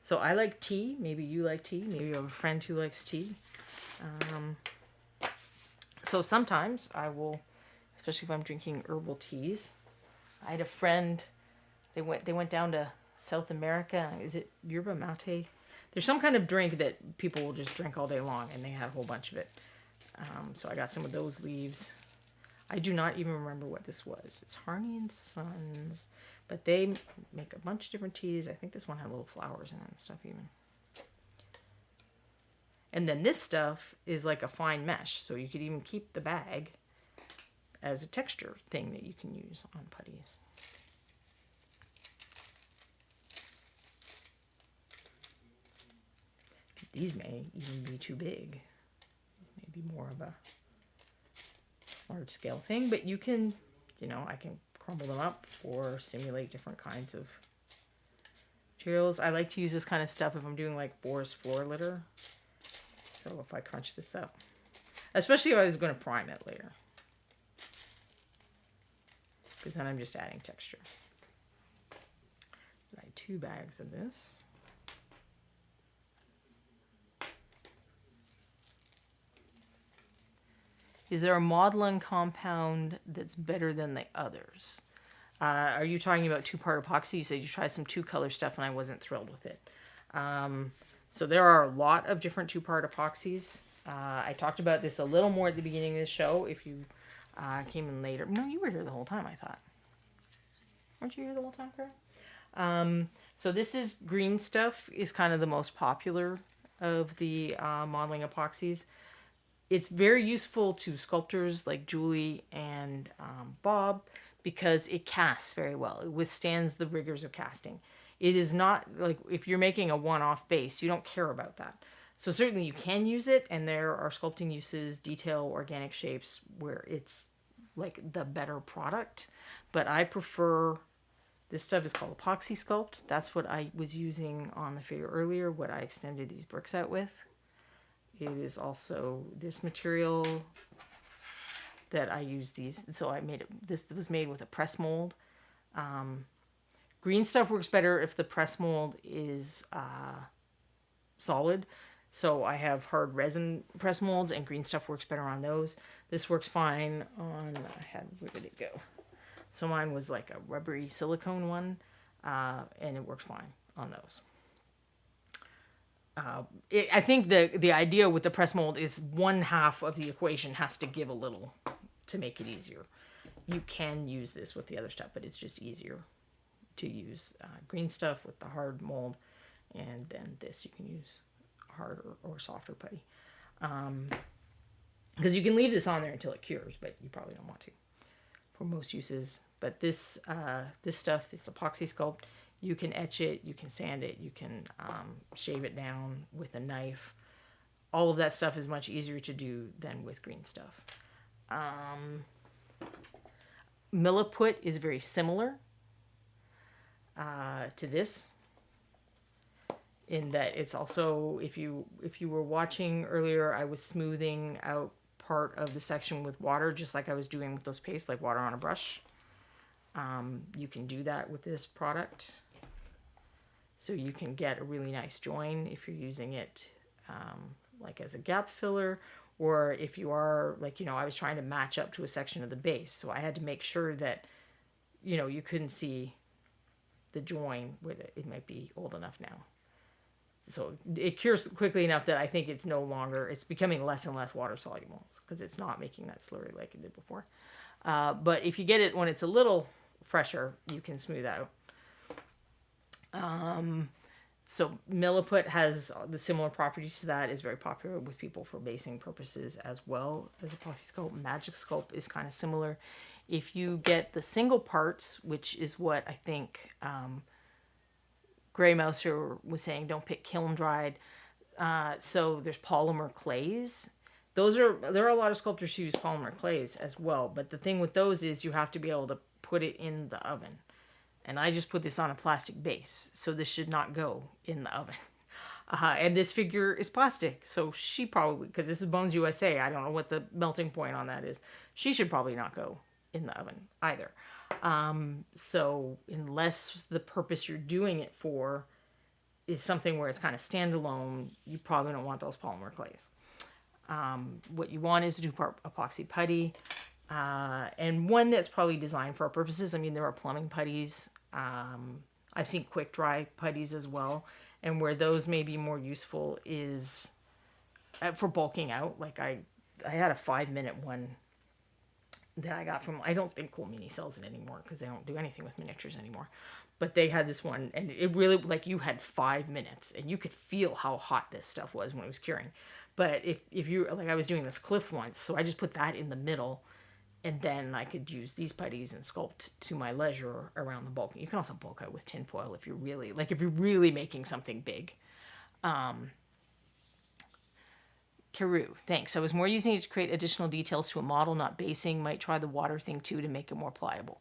Speaker 1: So I like tea. Maybe you like tea. Maybe you have a friend who likes tea. So sometimes I will, especially if I'm drinking herbal teas. I had a friend, they went down to South America. Is it yerba mate? There's some kind of drink that people will just drink all day long, and they had a whole bunch of it. So I got some of those leaves. I do not even remember what this was. It's Harney and Sons, but they make a bunch of different teas. I think this one had little flowers in it and stuff even. And then this stuff is like a fine mesh, so you could even keep the bag as a texture thing that you can use on putties. These may even be too big. Maybe more of a large scale thing, but you can, I can crumble them up or simulate different kinds of materials. I like to use this kind of stuff if I'm doing like forest floor litter. So if I crunch this up, especially if I was going to prime it later, because then I'm just adding texture. Buy 2 bags of this. Is there a modeling compound that's better than the others? Are you talking about 2-part epoxy? You said you tried some 2-color stuff and I wasn't thrilled with it. So there are a lot of different 2-part epoxies. I talked about this a little more at the beginning of the show. If you came in later. No, you were here the whole time, I thought. Weren't you here the whole time, Kara? So this is green stuff is kind of the most popular of the modeling epoxies. It's very useful to sculptors like Julie and Bob because it casts very well. It withstands the rigors of casting. It is not like if you're making a one-off base, you don't care about that. So certainly you can use it, and there are sculpting uses, detail, organic shapes, where it's like the better product. But I prefer, this stuff is called Epoxy Sculpt. That's what I was using on the figure earlier, what I extended these bricks out with. It is also this material that I use these. So I made it, this was made with a press mold. Green stuff works better if the press mold is solid. So I have hard resin press molds, and green stuff works better on those. This works fine on, where did it go? So mine was like a rubbery silicone one, and it works fine on those. I think the idea with the press mold is one half of the equation has to give a little to make it easier. You can use this with the other stuff, but it's just easier to use green stuff with the hard mold, and then this you can use harder or softer putty. Because you can leave this on there until it cures, but you probably don't want to for most uses. But this stuff, this Epoxy Sculpt, You can etch it, you can sand it, you can shave it down with a knife. All of that stuff is much easier to do than with green stuff. Milliput is very similar to this, in that it's also, if you were watching earlier, I was smoothing out part of the section with water, just like I was doing with those pastes, like water on a brush. You can do that with this product, so you can get a really nice join if you're using it like as a gap filler, or if you are, like, I was trying to match up to a section of the base, so I had to make sure that you couldn't see the join with it. It might be old enough now, so it cures quickly enough that I think it's becoming less and less water soluble, because it's not making that slurry like it did before. But if you get it when it's a little fresher, you can smooth out. So Milliput has the similar properties to that, is very popular with people for basing purposes as well as epoxy sculpt. Magic Sculpt is kind of similar. If you get the single parts, which is what I think Grey Mouser was saying, don't pick kiln dried. So there's polymer clays. There are a lot of sculptors who use polymer clays as well, but the thing with those is you have to be able to put it in the oven. And I just put this on a plastic base, so this should not go in the oven. And this figure is plastic, so she probably, because this is Bones USA, I don't know what the melting point on that is. She should probably not go in the oven either. So unless the purpose you're doing it for is something where it's kind of standalone, you probably don't want those polymer clays. What you want is to do epoxy putty. And one that's probably designed for our purposes. I mean, there are plumbing putties. I've seen quick dry putties as well. And where those may be more useful is for bulking out. Like I had a 5-minute one that I got from, I don't think Cool Mini sells it anymore because they don't do anything with miniatures anymore. But they had this one, and it really, like, you had 5 minutes and you could feel how hot this stuff was when it was curing. But if you, like, I was doing this cliff once, so I just put that in the middle. And then I could use these putties and sculpt to my leisure around the bulk. You can also bulk out with tin foil if you're really making something big. Carew, thanks. I was more using it to create additional details to a model, not basing. Might try the water thing too to make it more pliable.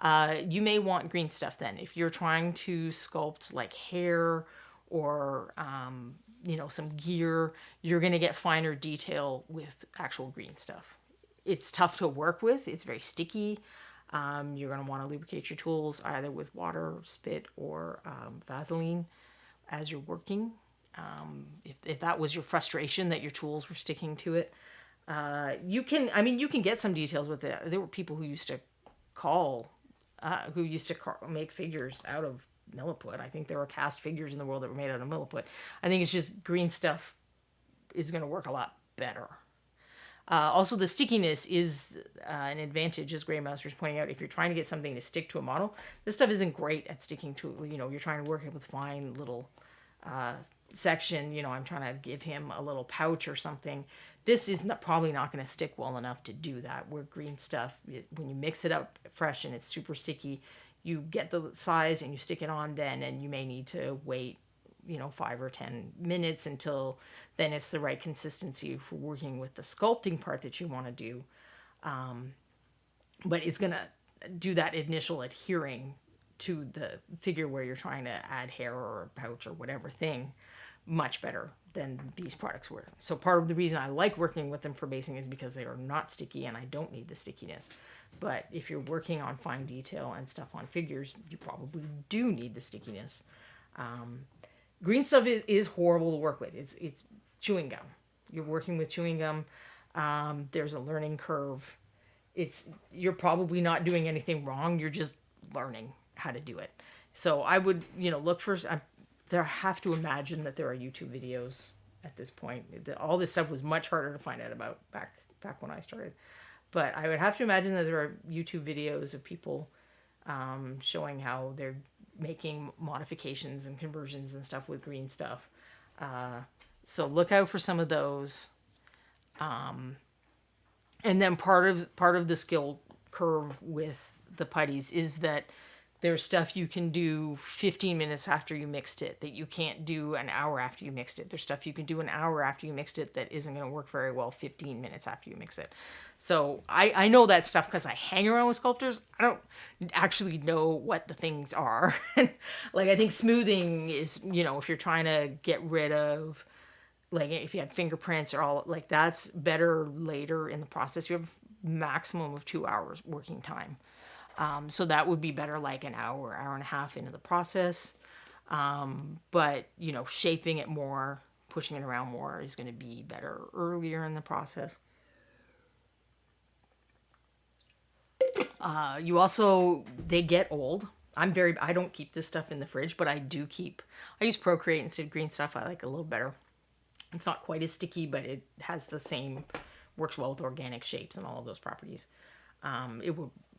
Speaker 1: You may want green stuff then. If you're trying to sculpt like hair or some gear, you're going to get finer detail with actual green stuff. It's tough to work with. It's very sticky. You're going to want to lubricate your tools either with water, spit, or Vaseline as you're working. If that was your frustration that your tools were sticking to it, you can get some details with it. There were people who used to make figures out of Milliput. I think there were cast figures in the world that were made out of Milliput. I think it's just green stuff is going to work a lot better. Also, the stickiness is an advantage, as Grey Mouser is pointing out. If you're trying to get something to stick to a model, this stuff isn't great at sticking to, you're trying to work it with fine little section. I'm trying to give him a little pouch or something. This is probably not going to stick well enough to do that, where green stuff, when you mix it up fresh and it's super sticky, you get the size and you stick it on then, and you may need to wait 5 or 10 minutes until then it's the right consistency for working with the sculpting part that you want to do. But it's going to do that initial adhering to the figure where you're trying to add hair or a pouch or whatever thing much better than these products were. So part of the reason I like working with them for basing is because they are not sticky and I don't need the stickiness. But if you're working on fine detail and stuff on figures, you probably do need the stickiness. Green stuff is horrible to work with. It's chewing gum. You're working with chewing gum. There's a learning curve. You're probably not doing anything wrong. You're just learning how to do it. So I would, look for. I have to imagine that there are YouTube videos at this point. All this stuff was much harder to find out about back when I started. But I would have to imagine that there are YouTube videos of people showing how they're making modifications and conversions and stuff with green stuff. So look out for some of those. And then part of the skill curve with the putties is that There's stuff you can do 15 minutes after you mixed it that you can't do an hour after you mixed it. There's stuff you can do an hour after you mixed it that isn't going to work very well 15 minutes after you mix it. So I know that stuff because I hang around with sculptors. I don't actually know what the things are. Like, I think smoothing is, if you're trying to get rid of, like, if you had fingerprints or all, like, that's better later in the process. You have maximum of 2 hours working time. So that would be better like an hour, hour and a half into the process. But, shaping it more, pushing it around more is going to be better earlier in the process. They get old. I don't keep this stuff in the fridge, but I use Procreate instead of green stuff. I like a little better. It's not quite as sticky, but it has works well with organic shapes and all of those properties.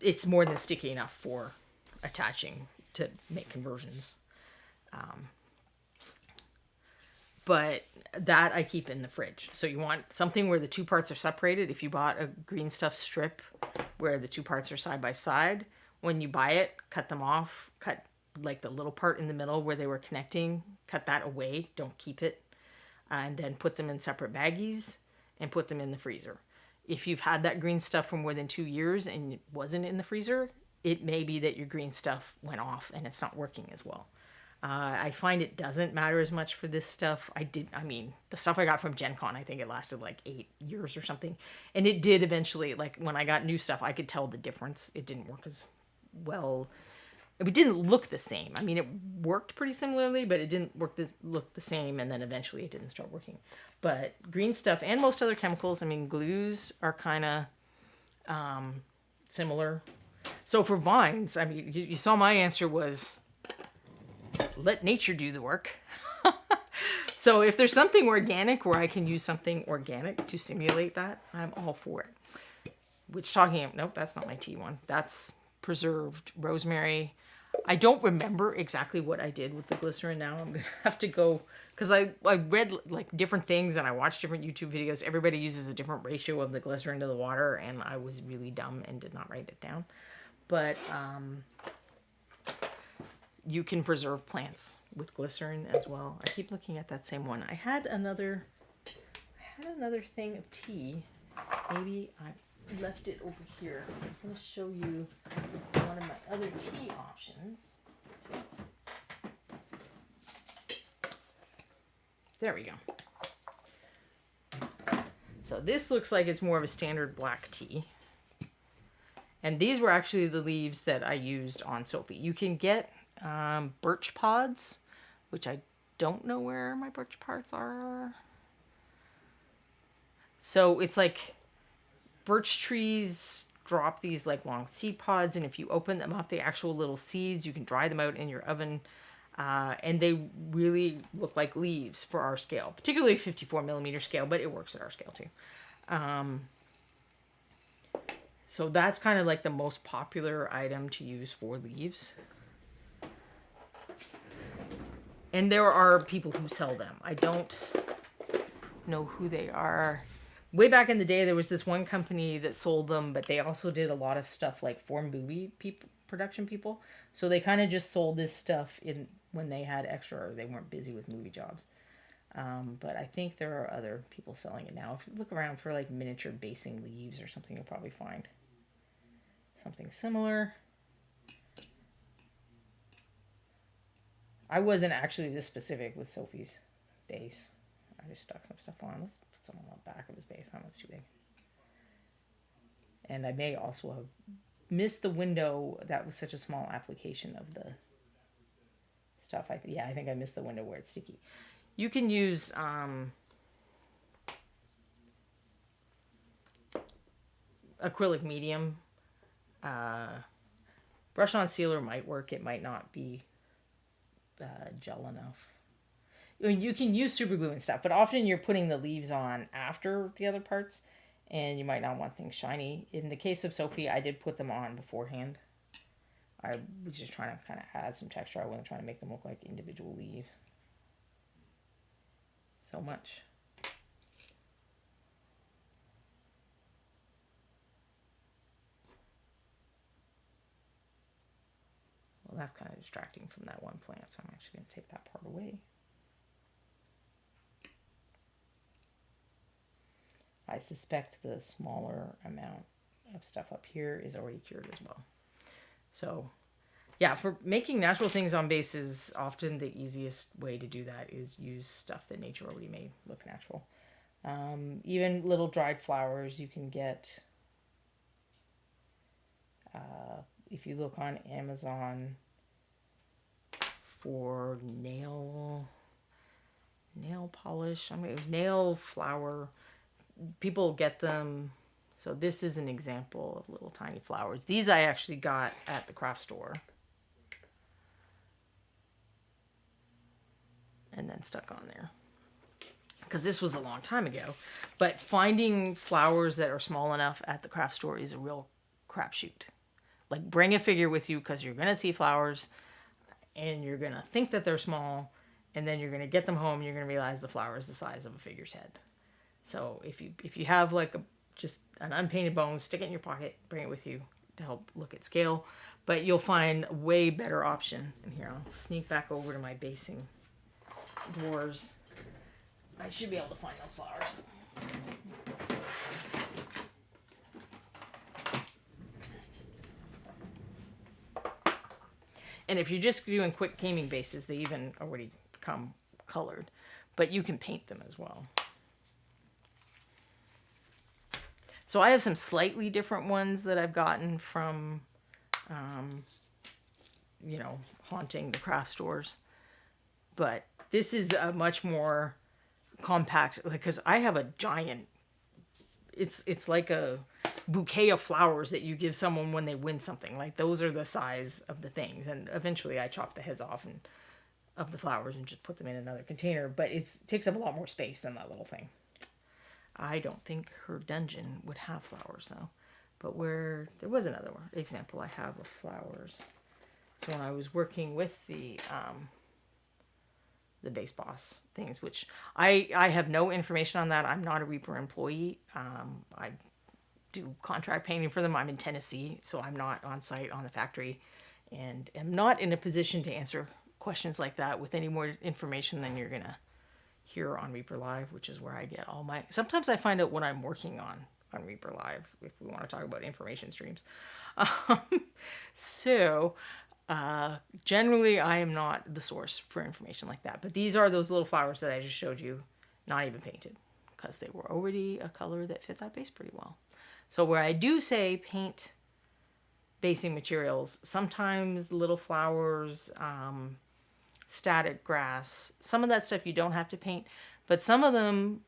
Speaker 1: It's more than sticky enough for attaching to make conversions. But that I keep in the fridge. So you want something where the two parts are separated. If you bought a green stuff strip where the two parts are side by side, when you buy it, cut them off, cut like the little part in the middle where they were connecting, cut that away, don't keep it, and then put them in separate baggies and put them in the freezer. If you've had that green stuff for more than 2 years and it wasn't in the freezer, it may be that your green stuff went off and it's not working as well. I find it doesn't matter as much for this stuff. The stuff I got from Gen Con, I think it lasted like 8 years or something. And it did eventually, like when I got new stuff, I could tell the difference. It didn't work as well. It didn't look the same. I mean, it worked pretty similarly, but it didn't look the same. And then eventually it didn't start working. But green stuff and most other chemicals, glues are kind of similar. So for vines, you saw my answer was let nature do the work. So if there's something organic where I can use something organic to simulate that, I'm all for it. Nope, that's not my tea one. That's preserved rosemary. I don't remember exactly what I did with the glycerin now. I'm going to have to go, because I read like different things and I watched different YouTube videos. Everybody uses a different ratio of the glycerin to the water, and I was really dumb and did not write it down. But you can preserve plants with glycerin as well. I keep looking at that same one. I had another thing of tea. Maybe I left it over here. So I was going to show you one of my other tea options. There we go. So this looks like it's more of a standard black tea. And these were actually the leaves that I used on Sophie. You can get birch pods, which I don't know where my birch pods are. So it's like birch trees drop these like long seed pods, and if you open them up, the actual little seeds, you can dry them out in your oven, and they really look like leaves for our scale, particularly 54 millimeter scale, but it works at our scale too. So that's kind of like the most popular item to use for leaves. And there are people who sell them. I don't know who they are. Way back in the day, there was this one company that sold them, but they also did a lot of stuff like for movie production people. So they kind of just sold this stuff when they had extra, or they weren't busy with movie jobs. But I think there are other people selling it now. If you look around for like miniature basing leaves or something, you'll probably find something similar. I wasn't actually this specific with Sophie's base. I just stuck some stuff on. Let's put some on the back of his base. That one's too big. And I may also have missed the window. That was such a small application of the stuff. I think I missed the window where it's sticky. You can use acrylic medium. Brush on sealer might work. It might not be gel enough. You can use super glue and stuff, but often you're putting the leaves on after the other parts, and you might not want things shiny. In the case of Sophie, I did put them on beforehand. I was just trying to kind of add some texture. I wasn't trying to make them look like individual leaves so much. Well, that's kind of distracting from that one plant, so I'm actually going to take that part away. I suspect the smaller amount of stuff up here is already cured as well. So yeah, for making natural things on base is often the easiest way to do that is use stuff that nature already made look natural. Even little dried flowers you can get. If you look on Amazon for nail polish, nail flower, people get them. So this is an example of little tiny flowers. These I actually got at the craft store. And then stuck on there. Because this was a long time ago. But finding flowers that are small enough at the craft store is a real crapshoot. Like, bring a figure with you because you're going to see flowers and you're going to think that they're small, and then you're going to get them home and you're going to realize the flower is the size of a figure's head. So if you have like just an unpainted bone, stick it in your pocket, bring it with you to help look at scale. But you'll find a way better option. And here, I'll sneak back over to my basing drawers. I should be able to find those flowers. And if you're just doing quick gaming bases, they even already come colored. But you can paint them as well. So I have some slightly different ones that I've gotten from, haunting the craft stores. But this is a much more compact, because I have a giant, it's like a bouquet of flowers that you give someone when they win something. Like, those are the size of the things. And eventually I chop the heads off of the flowers and just put them in another container. But it takes up a lot more space than that little thing. I don't think her dungeon would have flowers though. But where there was another example I have of flowers. So when I was working with the base boss things, which I have no information on that. I'm not a Reaper employee. I do contract painting for them. I'm in Tennessee, so I'm not on site on the factory, and am not in a position to answer questions like that with any more information than you're gonna hear on Reaper Live, which is where I get all my. Sometimes I find out what I'm working on Reaper Live if we want to talk about information streams. Generally, I am not the source for information like that. But these are those little flowers that I just showed you, not even painted, because they were already a color that fit that base pretty well. So where I do say paint basing materials, sometimes little flowers, static grass, some of that stuff you don't have to paint, but some of them,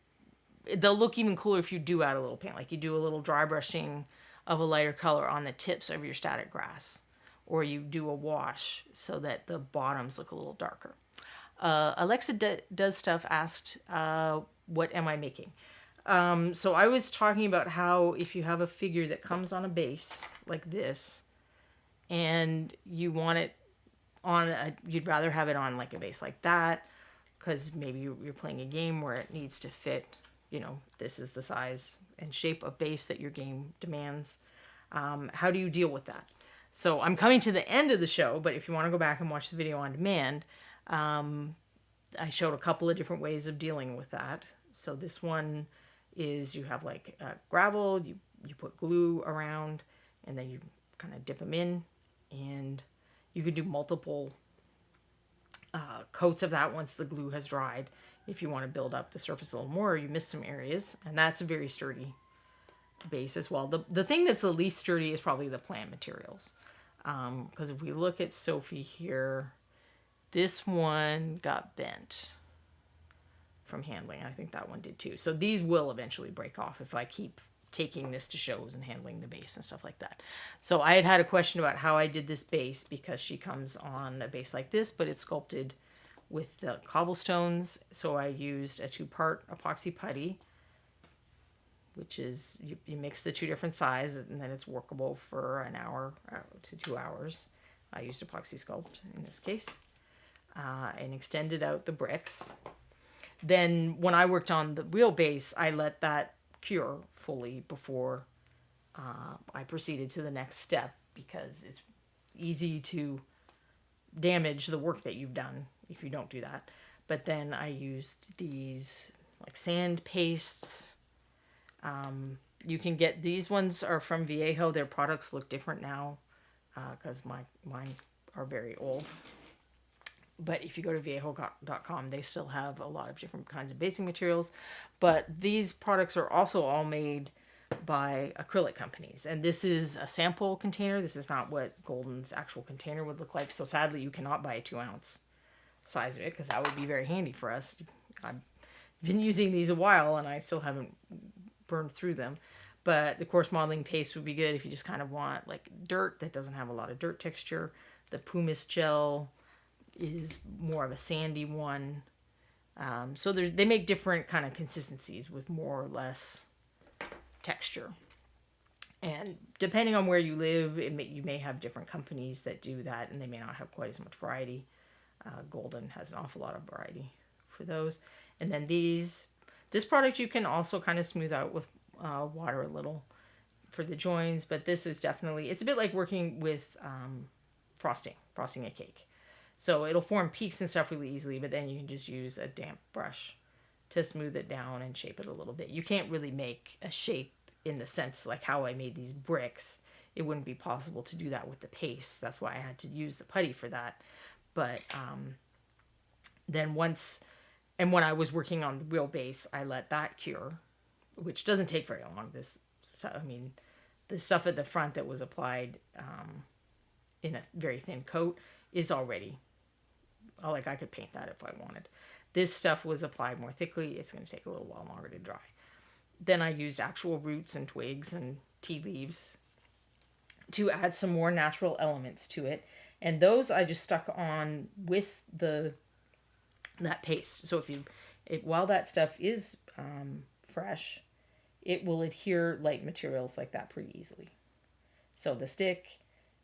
Speaker 1: they'll look even cooler if you do add a little paint. Like, you do a little dry brushing of a lighter color on the tips of your static grass, or you do a wash so that the bottoms look a little darker. Alexa Does Stuff asked, what am I making? So I was talking about how if you have a figure that comes on a base like this, and you want it you'd rather have it on like a base like that, because maybe you're playing a game where it needs to fit, this is the size and shape of base that your game demands. How do you deal with that? So I'm coming to the end of the show, but if you want to go back and watch the video on demand, I showed a couple of different ways of dealing with that. So this one is you have like gravel, you put glue around, and then you kind of dip them in, and you could do multiple coats of that once the glue has dried if you want to build up the surface a little more, or you miss some areas, and that's a very sturdy base as well. The thing that's the least sturdy is probably the plant materials, because if we look at Sophie here, this one got bent from handling. I think that one did too. So these will eventually break off if I keep taking this to shows and handling the base and stuff like that. So I had a question about how I did this base, because she comes on a base like this, but it's sculpted with the cobblestones. So I used a 2-part epoxy putty, which is, you mix the two different sizes, and then it's workable for an hour to 2 hours. I used epoxy sculpt in this case, and extended out the bricks. Then when I worked on the real base, I let that cure fully before I proceeded to the next step, because it's easy to damage the work that you've done if you don't do that. But then I used these like sand pastes. You can get, these ones are from Viejo. Their products look different now because mine are very old. But if you go to viejo.com, they still have a lot of different kinds of basing materials. But these products are also all made by acrylic companies. And this is a sample container. This is not what Golden's actual container would look like. So sadly, you cannot buy a 2-ounce size of it because that would be very handy for us. I've been using these a while and I still haven't burned through them. But the coarse modeling paste would be good if you just kind of want like dirt that doesn't have a lot of dirt texture. The pumice gel is more of a sandy one. So they make different kind of consistencies with more or less texture. And depending on where you live, you may have different companies that do that, and they may not have quite as much variety. Golden has an awful lot of variety for those. And then this product you can also kind of smooth out with water a little for the joins, but this is definitely, it's a bit like working with frosting a cake. So it'll form peaks and stuff really easily, but then you can just use a damp brush to smooth it down and shape it a little bit. You can't really make a shape in the sense like how I made these bricks. It wouldn't be possible to do that with the paste. That's why I had to use the putty for that. But then when I was working on the real base, I let that cure, which doesn't take very long. This stuff, I mean, the stuff at the front that was applied in a very thin coat is already, like I could paint that if I wanted. This stuff was applied more thickly. It's going to take a little while longer to dry. Then I used actual roots and twigs and tea leaves to add some more natural elements to it. And those I just stuck on with that paste. So while that stuff is fresh, it will adhere light materials like that pretty easily. So the stick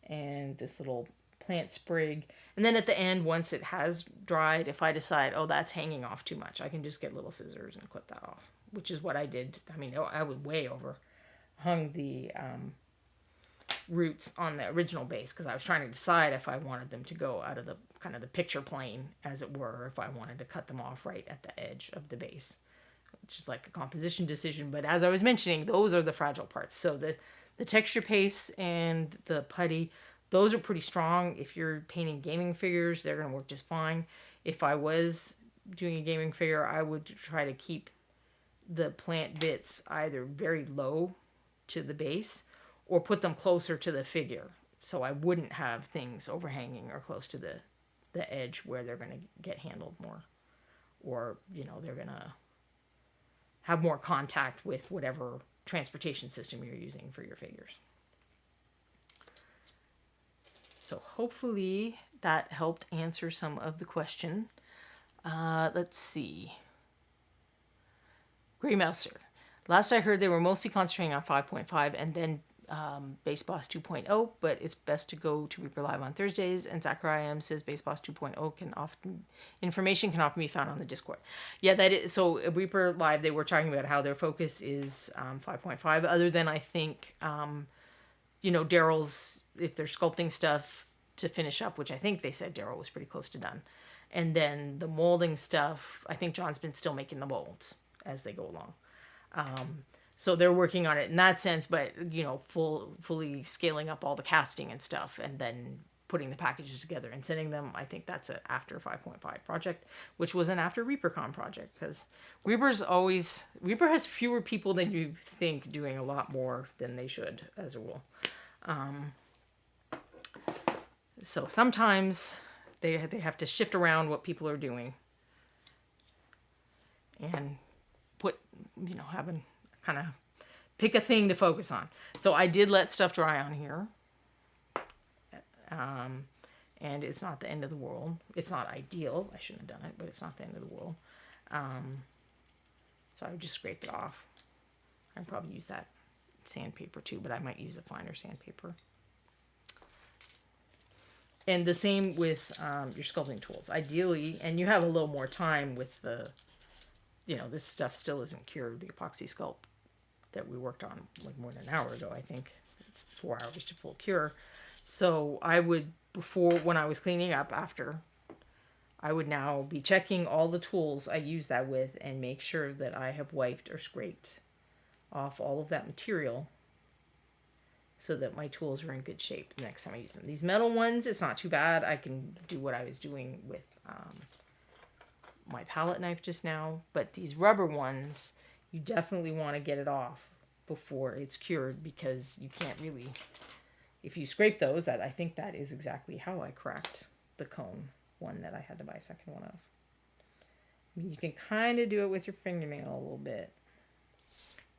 Speaker 1: and this little plant sprig. And then at the end, once it has dried, if I decide, oh, that's hanging off too much, I can just get little scissors and clip that off, which is what I did. I mean, I would way hung the roots on the original base because I was trying to decide if I wanted them to go out of the kind of the picture plane, as it were, or if I wanted to cut them off right at the edge of the base, which is like a composition decision. But as I was mentioning, those are the fragile parts. So the texture paste and the putty, those are pretty strong. If you're painting gaming figures, they're going to work just fine. If I was doing a gaming figure, I would try to keep the plant bits either very low to the base or put them closer to the figure. So I wouldn't have things overhanging or close to the edge where they're going to get handled more. Or, they're going to have more contact with whatever transportation system you're using for your figures. So hopefully that helped answer some of the question. Let's see. Grey Mouser. Last I heard they were mostly concentrating on 5.5 and then Base Boss 2.0, but it's best to go to Reaper Live on Thursdays. And Zachariah M says Base Boss 2.0 information can often be found on the Discord. Yeah, that is. So at Reaper Live, they were talking about how their focus is 5.5, other than I think, Daryl's, if they're sculpting stuff to finish up, which I think they said Daryl was pretty close to done. And then the molding stuff, I think John's been still making the molds as they go along. So they're working on it in that sense, but, fully scaling up all the casting and stuff and then putting the packages together and sending them. I think that's an after 5.5 project, which was an after ReaperCon project, because Reaper has fewer people than you think doing a lot more than they should, as a rule. So sometimes they have to shift around what people are doing and having kind of pick a thing to focus on. So I did let stuff dry on here. And it's not the end of the world. It's not ideal. I shouldn't have done it, but it's not the end of the world. So I would just scrape it off. I'd probably use that sandpaper too, but I might use a finer sandpaper. And the same with your sculpting tools. Ideally, and you have a little more time with the, this stuff still isn't cured. The epoxy sculpt that we worked on like more than an hour ago, I think. It's 4 hours to full cure. So I would before, when I was cleaning up after, I would now be checking all the tools I use that with and make sure that I have wiped or scraped off all of that material so that my tools are in good shape the next time I use them. These metal ones, it's not too bad. I can do what I was doing with my palette knife just now. But these rubber ones, you definitely want to get it off before it's cured, because you can't really, if you scrape those, I think that is exactly how I cracked the cone one that I had to buy a second one of. I mean, you can kind of do it with your fingernail a little bit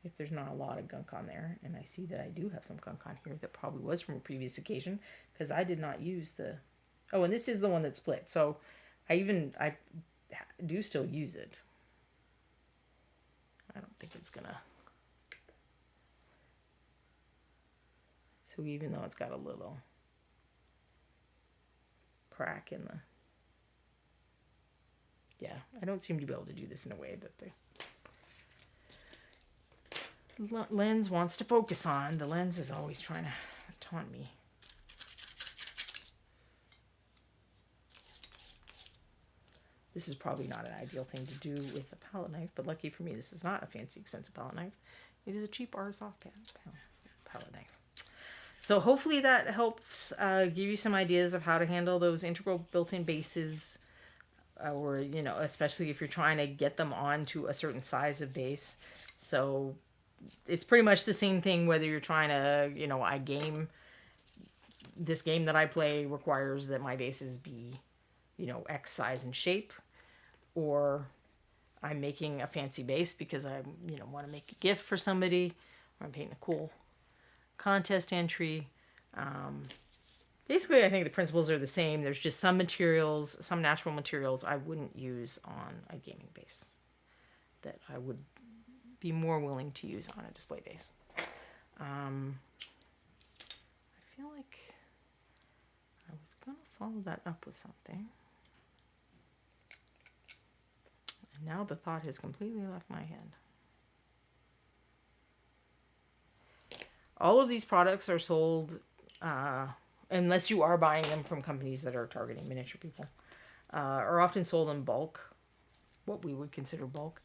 Speaker 1: if there's not a lot of gunk on there. And I see that I do have some gunk on here that probably was from a previous occasion, because I did not use the, oh, and this is the one that split. So I do still use it. I don't think it's gonna. So even though it's got a little crack in the, yeah, I don't seem to be able to do this in a way that the lens wants to focus on. The lens is always trying to taunt me. This is probably not an ideal thing to do with a palette knife, but lucky for me, this is not a fancy, expensive palette knife. It is a cheap RSoft palette knife. So hopefully that helps give you some ideas of how to handle those integral built-in bases, or, you know, especially if you're trying to get them onto a certain size of base. So it's pretty much the same thing whether you're trying to, you know, this game that I play requires that my bases be, you know, X size and shape, or I'm making a fancy base because I, you know, want to make a gift for somebody, or I'm painting a cool contest entry. Basically, I think the principles are the same. There's just some materials, some natural materials I wouldn't use on a gaming base that I would be more willing to use on a display base. I feel like I was going to follow that up with something. And now the thought has completely left my head. All of these products are sold, unless you are buying them from companies that are targeting miniature people, are often sold in bulk, what we would consider bulk.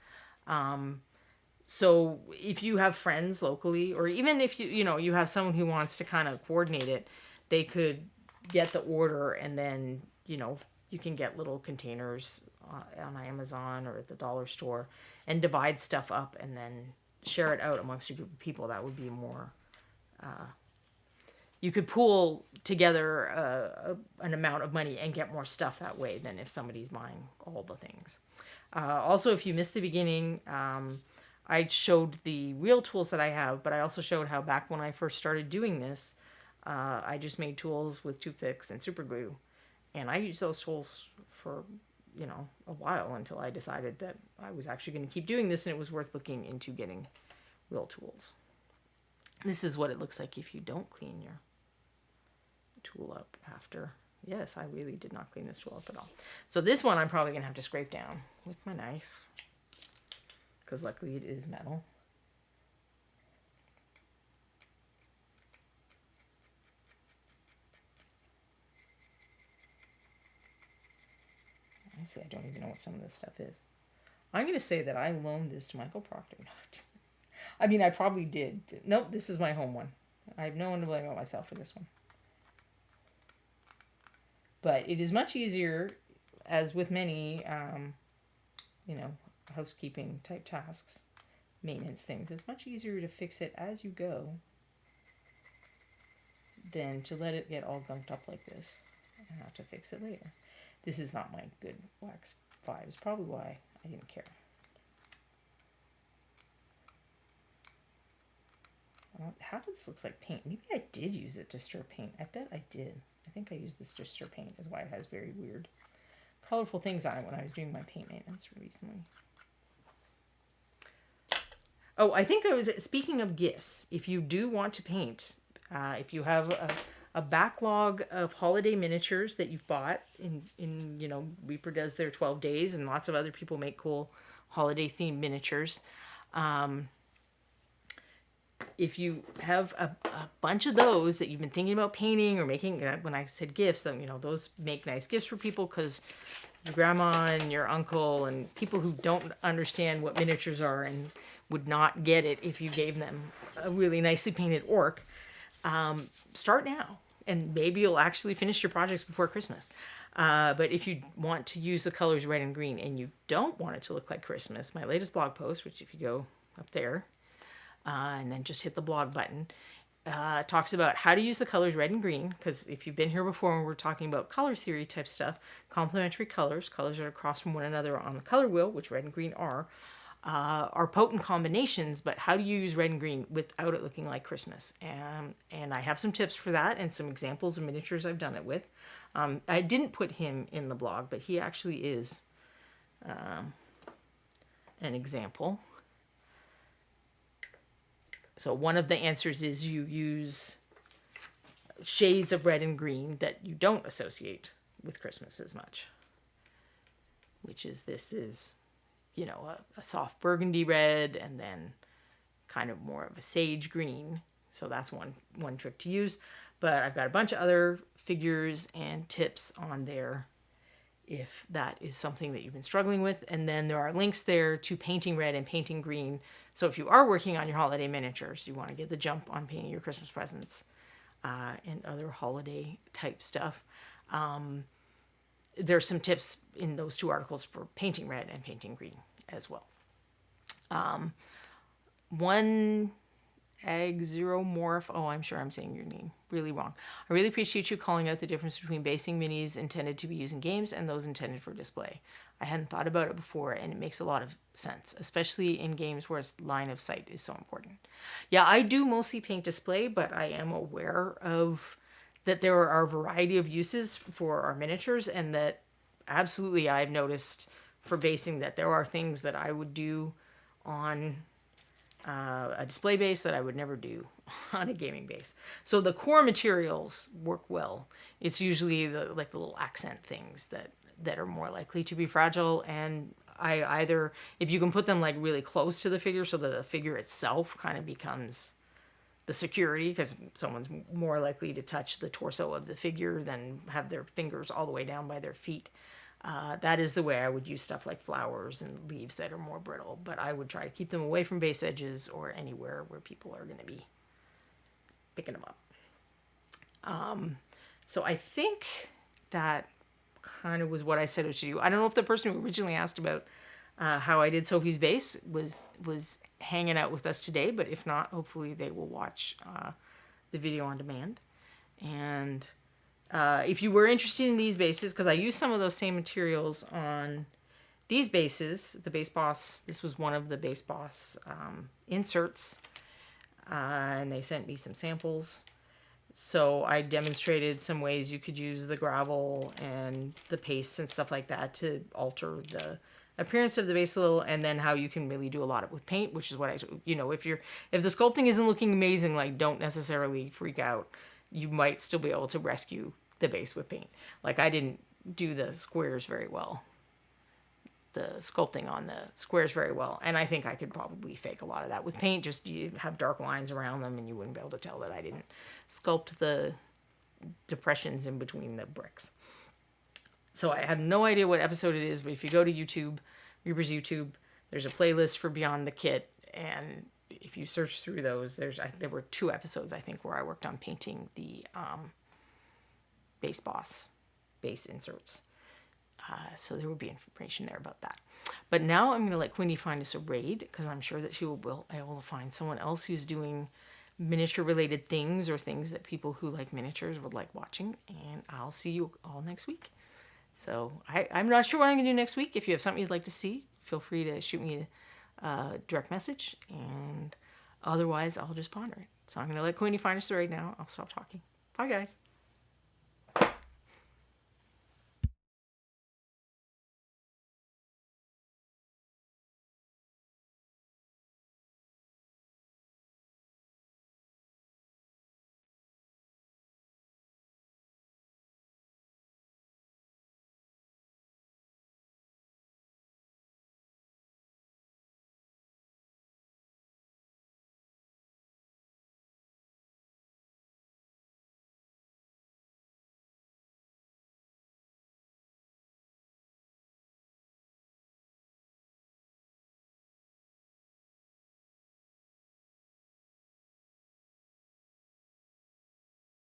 Speaker 1: So if you have friends locally, or even if you have someone who wants to kind of coordinate it, they could get the order, and then, you know, you can get little containers on Amazon or at the dollar store and divide stuff up and then share it out amongst a group of people. That would be more, you could pool together an amount of money and get more stuff that way than if somebody's buying all the things. Also, if you missed the beginning, I showed the real tools that I have, but I also showed how back when I first started doing this, I just made tools with toothpicks and super glue. And I used those tools for, you know, a while until I decided that I was actually going to keep doing this and it was worth looking into getting real tools. This is what it looks like if you don't clean your tool up after. Yes, I really did not clean this tool up at all. So this one I'm probably going to have to scrape down with my knife, because luckily it is metal. Honestly, I don't even know what some of this stuff is. I'm going to say that I loaned this to Michael Proctor. I mean, I probably did. Nope, this is my home one. I have no one to blame but myself for this one. But it is much easier, as with many, you know, housekeeping type tasks, maintenance things. It's much easier to fix it as you go than to let it get all gunked up like this and have to fix it later. This is not my good wax 5. It's probably why I didn't care. Half of this looks like paint. Maybe I did use it to stir paint. I bet I did. I think I used this to stir paint, is why it has very weird, colorful things on it when I was doing my paint maintenance recently. Oh, I think I was, speaking of gifts, if you do want to paint, if you have a backlog of holiday miniatures that you've bought in, you know, Reaper does their 12 days and lots of other people make cool holiday themed miniatures. if you have a bunch of those that you've been thinking about painting or making, when I said gifts, those make nice gifts for people, because your grandma and your uncle and people who don't understand what miniatures are and would not get it if you gave them a really nicely painted orc. Start now, and maybe you'll actually finish your projects before Christmas. But if you want to use the colors red and green and you don't want it to look like Christmas, my latest blog post, which if you go up there and then just hit the blog button, talks about how to use the colors red and green. Because if you've been here before and we're talking about color theory type stuff, complementary colors that are across from one another on the color wheel, which red and green are potent combinations, but how do you use red and green without it looking like Christmas? And I have some tips for that and some examples of miniatures I've done it with. I didn't put him in the blog, but he actually is an example. So one of the answers is you use shades of red and green that you don't associate with Christmas as much, which is, this is, a soft burgundy red and then kind of more of a sage green. So that's one trick to use. But I've got a bunch of other figures and tips on there if that is something that you've been struggling with. And then there are links there to painting red and painting green. So if you are working on your holiday miniatures, you want to get the jump on painting your Christmas presents and other holiday type stuff. There's some tips in those two articles for painting red and painting green as well. One Egg Zero Morph. Oh, I'm sure I'm saying your name really wrong. I really appreciate you calling out the difference between basing minis intended to be used in games and those intended for display. I hadn't thought about it before, and it makes a lot of sense, especially in games where line of sight is so important. Yeah, I do mostly paint display, but I am aware of that there are a variety of uses for our miniatures, and that absolutely I've noticed for basing that there are things that I would do on a display base that I would never do on a gaming base. So the core materials work well. It's usually the little accent things that are more likely to be fragile. And I either, if you can put them like really close to the figure so that the figure itself kind of becomes the security, because someone's more likely to touch the torso of the figure than have their fingers all the way down by their feet. That is the way I would use stuff like flowers and leaves that are more brittle, but I would try to keep them away from base edges or anywhere where people are going to be picking them up. So I think that kind of was what I said it should do. I don't know if the person who originally asked about how I did Sophie's base was hanging out with us today, but if not, hopefully they will watch the video on demand. And if you were interested in these bases, because I used some of those same materials on these bases, the Base Boss, this was one of the Base Boss inserts, and they sent me some samples. So I demonstrated some ways you could use the gravel and the paste and stuff like that to alter the appearance of the base a little, and then how you can really do a lot with paint, which is what if the sculpting isn't looking amazing, like, don't necessarily freak out. You might still be able to rescue the base with paint. Like, I didn't do the squares very well, the sculpting on the squares very well, and I think I could probably fake a lot of that with paint. Just you have dark lines around them and you wouldn't be able to tell that I didn't sculpt the depressions in between the bricks. So I have no idea what episode it is, but if you go to YouTube, Reaper's YouTube, there's a playlist for Beyond the Kit, and if you search through those, there were 2 episodes, I think, where I worked on painting the Base Boss base inserts. So there will be information there about that. But now I'm going to let Quinny find us a raid, because I'm sure that she will be able to find someone else who's doing miniature related things, or things that people who like miniatures would like watching. And I'll see you all next week. So I'm not sure what I'm going to do next week. If you have something you'd like to see, feel free to shoot me a direct message. And otherwise, I'll just ponder it. So I'm going to let Quinny find us right now. I'll stop talking. Bye, guys.